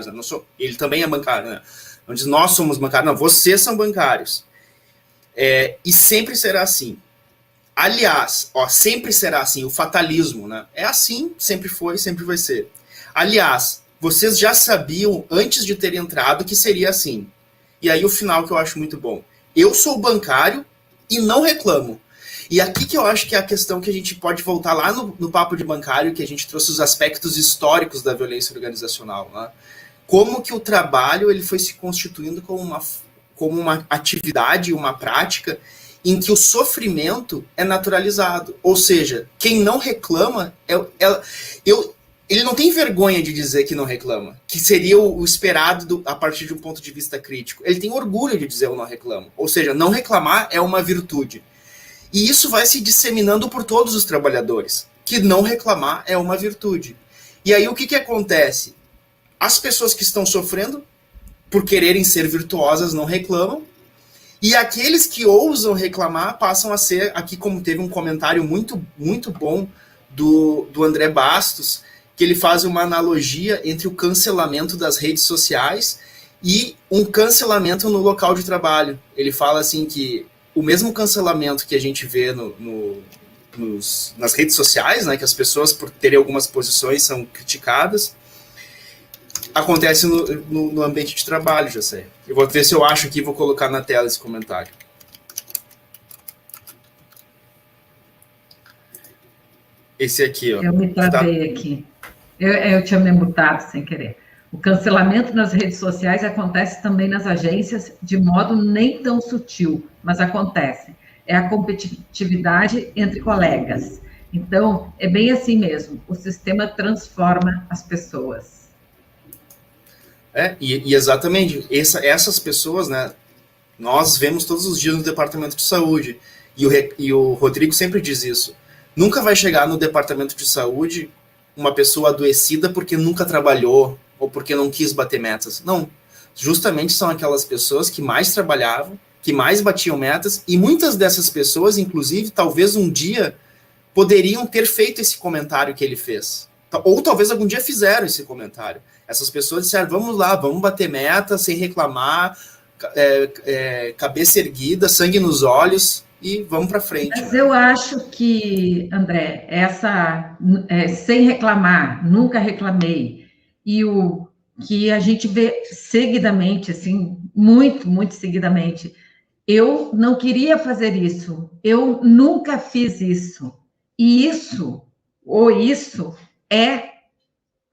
né? Não sou, ele também é bancário, né? Não diz nós somos bancários, não, vocês são bancários. E sempre será assim. Aliás, sempre será assim, o fatalismo, né? É assim, sempre foi, sempre vai ser. Aliás, vocês já sabiam, antes de ter entrado, que seria assim. E aí o final que eu acho muito bom. Eu sou bancário e não reclamo. E aqui que eu acho que é a questão que a gente pode voltar lá no papo de bancário, que a gente trouxe os aspectos históricos da violência organizacional, né? Como que o trabalho ele foi se constituindo como uma atividade, uma prática, em que o sofrimento é naturalizado. Ou seja, quem não reclama, ele não tem vergonha de dizer que não reclama, que seria o esperado a partir de um ponto de vista crítico. Ele tem orgulho de dizer eu não reclamo. Ou seja, não reclamar é uma virtude. E isso vai se disseminando por todos os trabalhadores, que não reclamar é uma virtude. E aí o que acontece? As pessoas que estão sofrendo, por quererem ser virtuosas, não reclamam, e aqueles que ousam reclamar passam a ser, aqui como teve um comentário muito, muito bom do André Bastos, que ele faz uma analogia entre o cancelamento das redes sociais e um cancelamento no local de trabalho. Ele fala assim que o mesmo cancelamento que a gente vê nas redes sociais, né, que as pessoas, por terem algumas posições, são criticadas, acontece no ambiente de trabalho, já sei. Eu vou ver se eu acho aqui e vou colocar na tela esse comentário. Esse aqui, ó. Eu me travei aqui. Eu tinha me mutado sem querer. O cancelamento nas redes sociais acontece também nas agências de modo nem tão sutil, mas acontece. É a competitividade entre colegas. Então, é bem assim mesmo. O sistema transforma as pessoas. E exatamente. Essas pessoas, né, nós vemos todos os dias no departamento de saúde. E o Rodrigo sempre diz isso. Nunca vai chegar no departamento de saúde uma pessoa adoecida porque nunca trabalhou, ou porque não quis bater metas. Não, justamente são aquelas pessoas que mais trabalhavam, que mais batiam metas, e muitas dessas pessoas, inclusive, talvez um dia, poderiam ter feito esse comentário que ele fez. Ou talvez algum dia fizeram esse comentário. Essas pessoas disseram, vamos lá, vamos bater meta, sem reclamar, cabeça erguida, sangue nos olhos, e vamos para frente. Mas eu acho que, André, sem reclamar, nunca reclamei, e o que a gente vê seguidamente, assim, muito, muito seguidamente, eu não queria fazer isso, eu nunca fiz isso, e isso é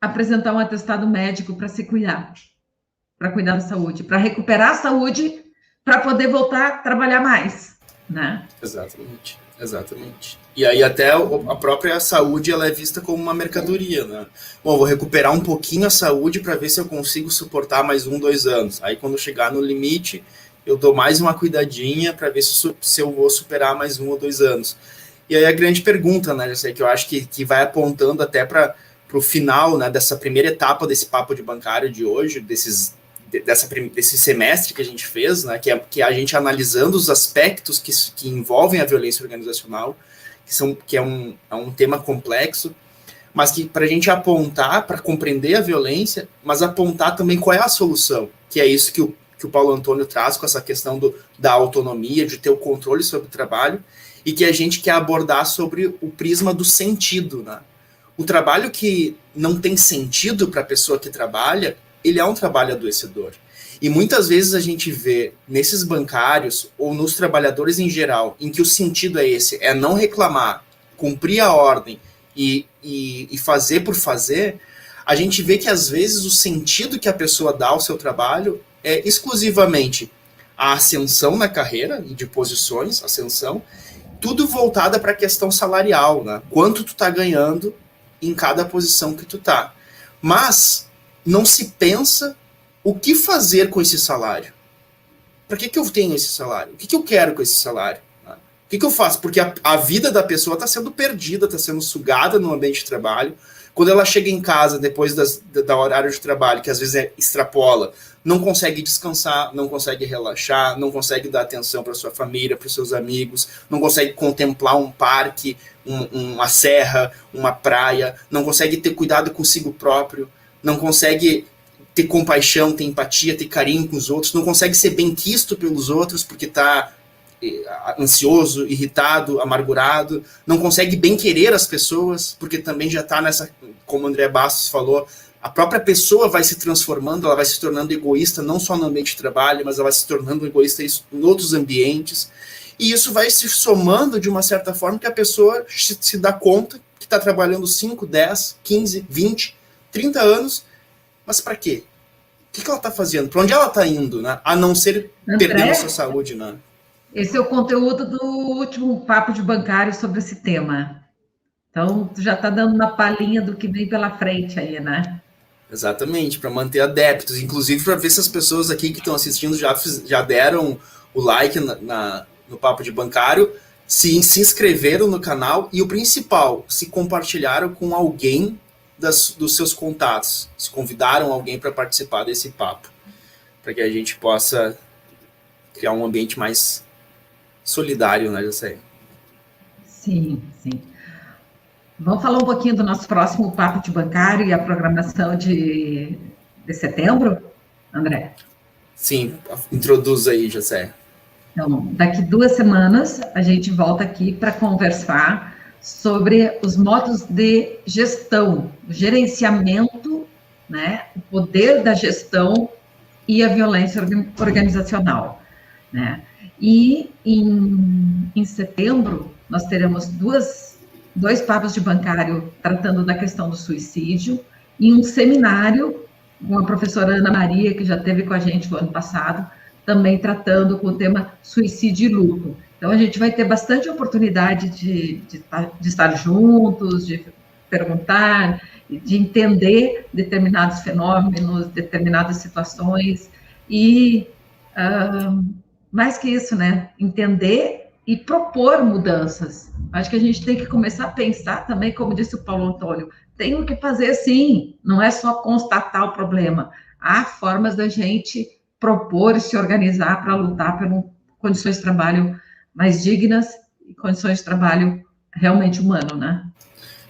apresentar um atestado médico para se cuidar, para cuidar da saúde, para recuperar a saúde, para poder voltar a trabalhar mais, né? Exatamente. Exatamente. E aí até a própria saúde ela é vista como uma mercadoria, né? Bom, vou recuperar um pouquinho a saúde para ver se eu consigo suportar mais 1, 2 anos. Aí quando chegar no limite, eu dou mais uma cuidadinha para ver se eu vou superar mais 1 ou 2 anos. E aí a grande pergunta, né, que eu acho que vai apontando até para o final, né, dessa primeira etapa desse papo de bancário de hoje, desse semestre que a gente fez, né, que é a gente analisando os aspectos que envolvem a violência organizacional, que é um tema complexo, mas que para a gente apontar, para compreender a violência, mas apontar também qual é a solução, que é isso que o Paulo Antônio traz com essa questão da autonomia, de ter o controle sobre o trabalho, e que a gente quer abordar sobre o prisma do sentido, né? O trabalho que não tem sentido para a pessoa que trabalha, ele é um trabalho adoecedor. E muitas vezes a gente vê nesses bancários, ou nos trabalhadores em geral, em que o sentido é esse, é não reclamar, cumprir a ordem e fazer por fazer, a gente vê que às vezes o sentido que a pessoa dá ao seu trabalho é exclusivamente a ascensão na carreira, de posições, ascensão, tudo voltada para a questão salarial, né? Quanto tu tá ganhando em cada posição que tu tá. Mas não se pensa o que fazer com esse salário. Para que eu tenho esse salário? O que eu quero com esse salário? O que eu faço? Porque a vida da pessoa está sendo perdida, está sendo sugada no ambiente de trabalho. Quando ela chega em casa, depois da horário de trabalho, que às vezes extrapola, não consegue descansar, não consegue relaxar, não consegue dar atenção para sua família, para os seus amigos, não consegue contemplar um parque, uma serra, uma praia, não consegue ter cuidado consigo próprio, não consegue ter compaixão, ter empatia, ter carinho com os outros, não consegue ser bem quisto pelos outros porque está ansioso, irritado, amargurado, não consegue bem querer as pessoas porque também já está nessa, como o André Bastos falou, a própria pessoa vai se transformando, ela vai se tornando egoísta não só no ambiente de trabalho, mas ela vai se tornando egoísta em outros ambientes, e isso vai se somando de uma certa forma que a pessoa se dá conta que está trabalhando 5, 10, 15, 20, 30 anos, mas para quê? O que ela está fazendo? Para onde ela está indo, né? A não ser perdendo a sua saúde, né? Esse é o conteúdo do último papo de bancário sobre esse tema. Então, tu já está dando uma palhinha do que vem pela frente aí, né? Exatamente, para manter adeptos. Inclusive, para ver se as pessoas aqui que estão assistindo já deram o like no papo de bancário, se inscreveram no canal e, o principal, se compartilharam com alguém dos seus contatos, se convidaram alguém para participar desse papo, para que a gente possa criar um ambiente mais solidário, né, José? Sim, sim. Vamos falar um pouquinho do nosso próximo papo de bancário e a programação de setembro, André? Sim, introduz aí, José. Então, daqui 2 semanas, a gente volta aqui para conversar sobre os modos de gestão, o gerenciamento, né, o poder da gestão e a violência organizacional, né? E em setembro, nós teremos dois papos de bancário tratando da questão do suicídio e um seminário com a professora Ana Maria, que já esteve com a gente no ano passado, também tratando com o tema suicídio e luto. Então, a gente vai ter bastante oportunidade de estar juntos, de perguntar, de entender determinados fenômenos, determinadas situações e, mais que isso, né, entender e propor mudanças. Acho que a gente tem que começar a pensar também, como disse o Paulo Antônio, tem o que fazer sim, não é só constatar o problema. Há formas da gente propor e se organizar para lutar por condições de trabalho mais dignas e condições de trabalho realmente humano, né?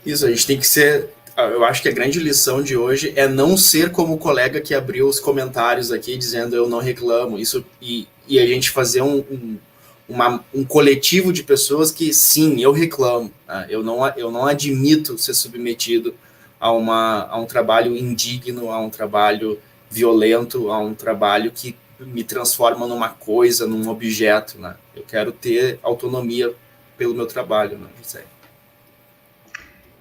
Isso, a gente tem que ser... Eu acho que a grande lição de hoje é não ser como o colega que abriu os comentários aqui dizendo eu não reclamo. Isso, e a gente fazer um coletivo de pessoas que, sim, eu reclamo. Né? Eu não admito ser submetido a um trabalho indigno, a um trabalho violento, a um trabalho que me transforma numa coisa, num objeto. Né? Eu quero ter autonomia pelo meu trabalho, né, José?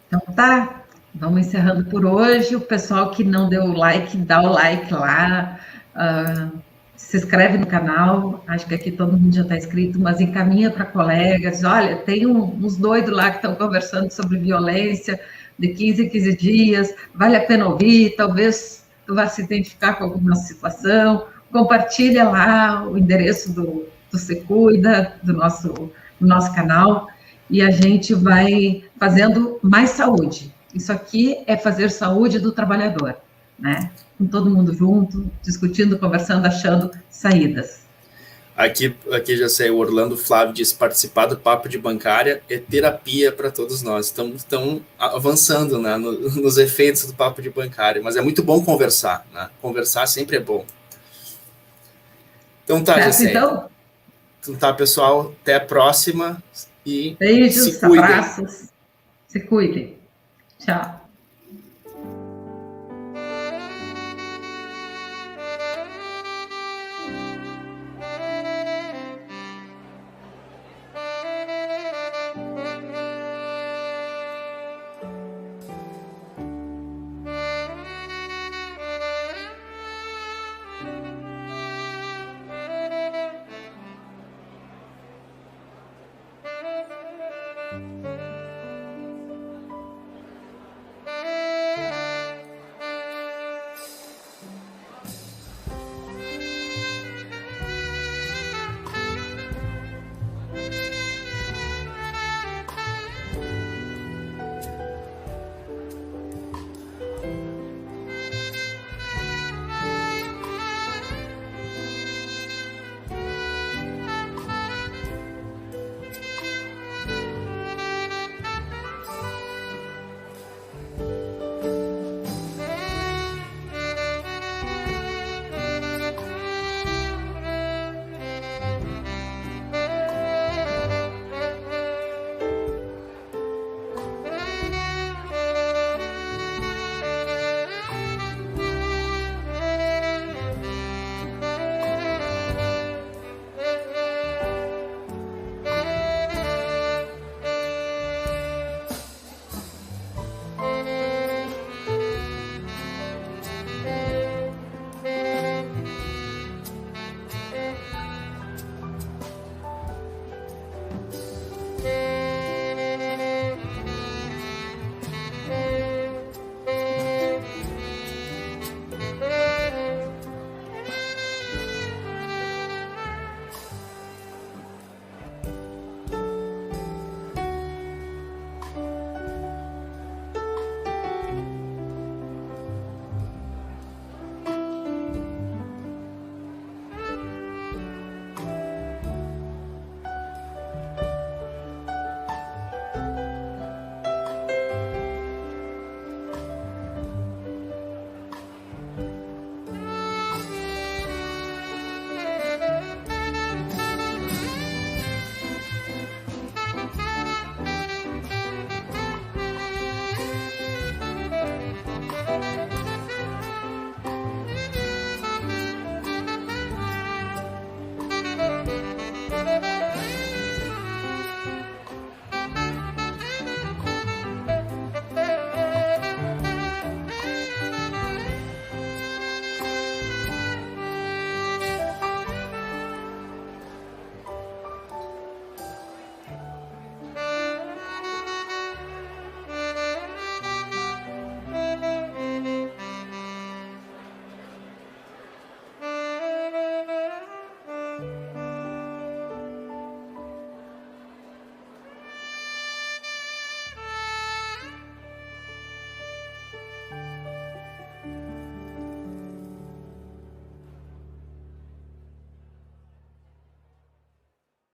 Então tá, vamos encerrando por hoje. O pessoal que não deu o like, dá o like lá. se inscreve no canal, acho que aqui todo mundo já está inscrito, mas encaminha para colegas, olha, tem uns doidos lá que estão conversando sobre violência de 15 em 15 dias, vale a pena ouvir, talvez tu vá se identificar com alguma situação, compartilha lá o endereço do Se Cuida, do nosso canal, e a gente vai fazendo mais saúde. Isso aqui é fazer saúde do trabalhador, né? Com todo mundo junto, discutindo, conversando, achando saídas. Aqui já sei, o Orlando Flávio disse, participar do Papo de Bancária é terapia para todos nós. Estamos avançando, né, nos efeitos do Papo de Bancária, mas é muito bom conversar, né? Conversar sempre é bom. Então tá, já sei. Então tá, pessoal, até a próxima e beijos, se cuidem. Abraços, se cuidem. Tchau.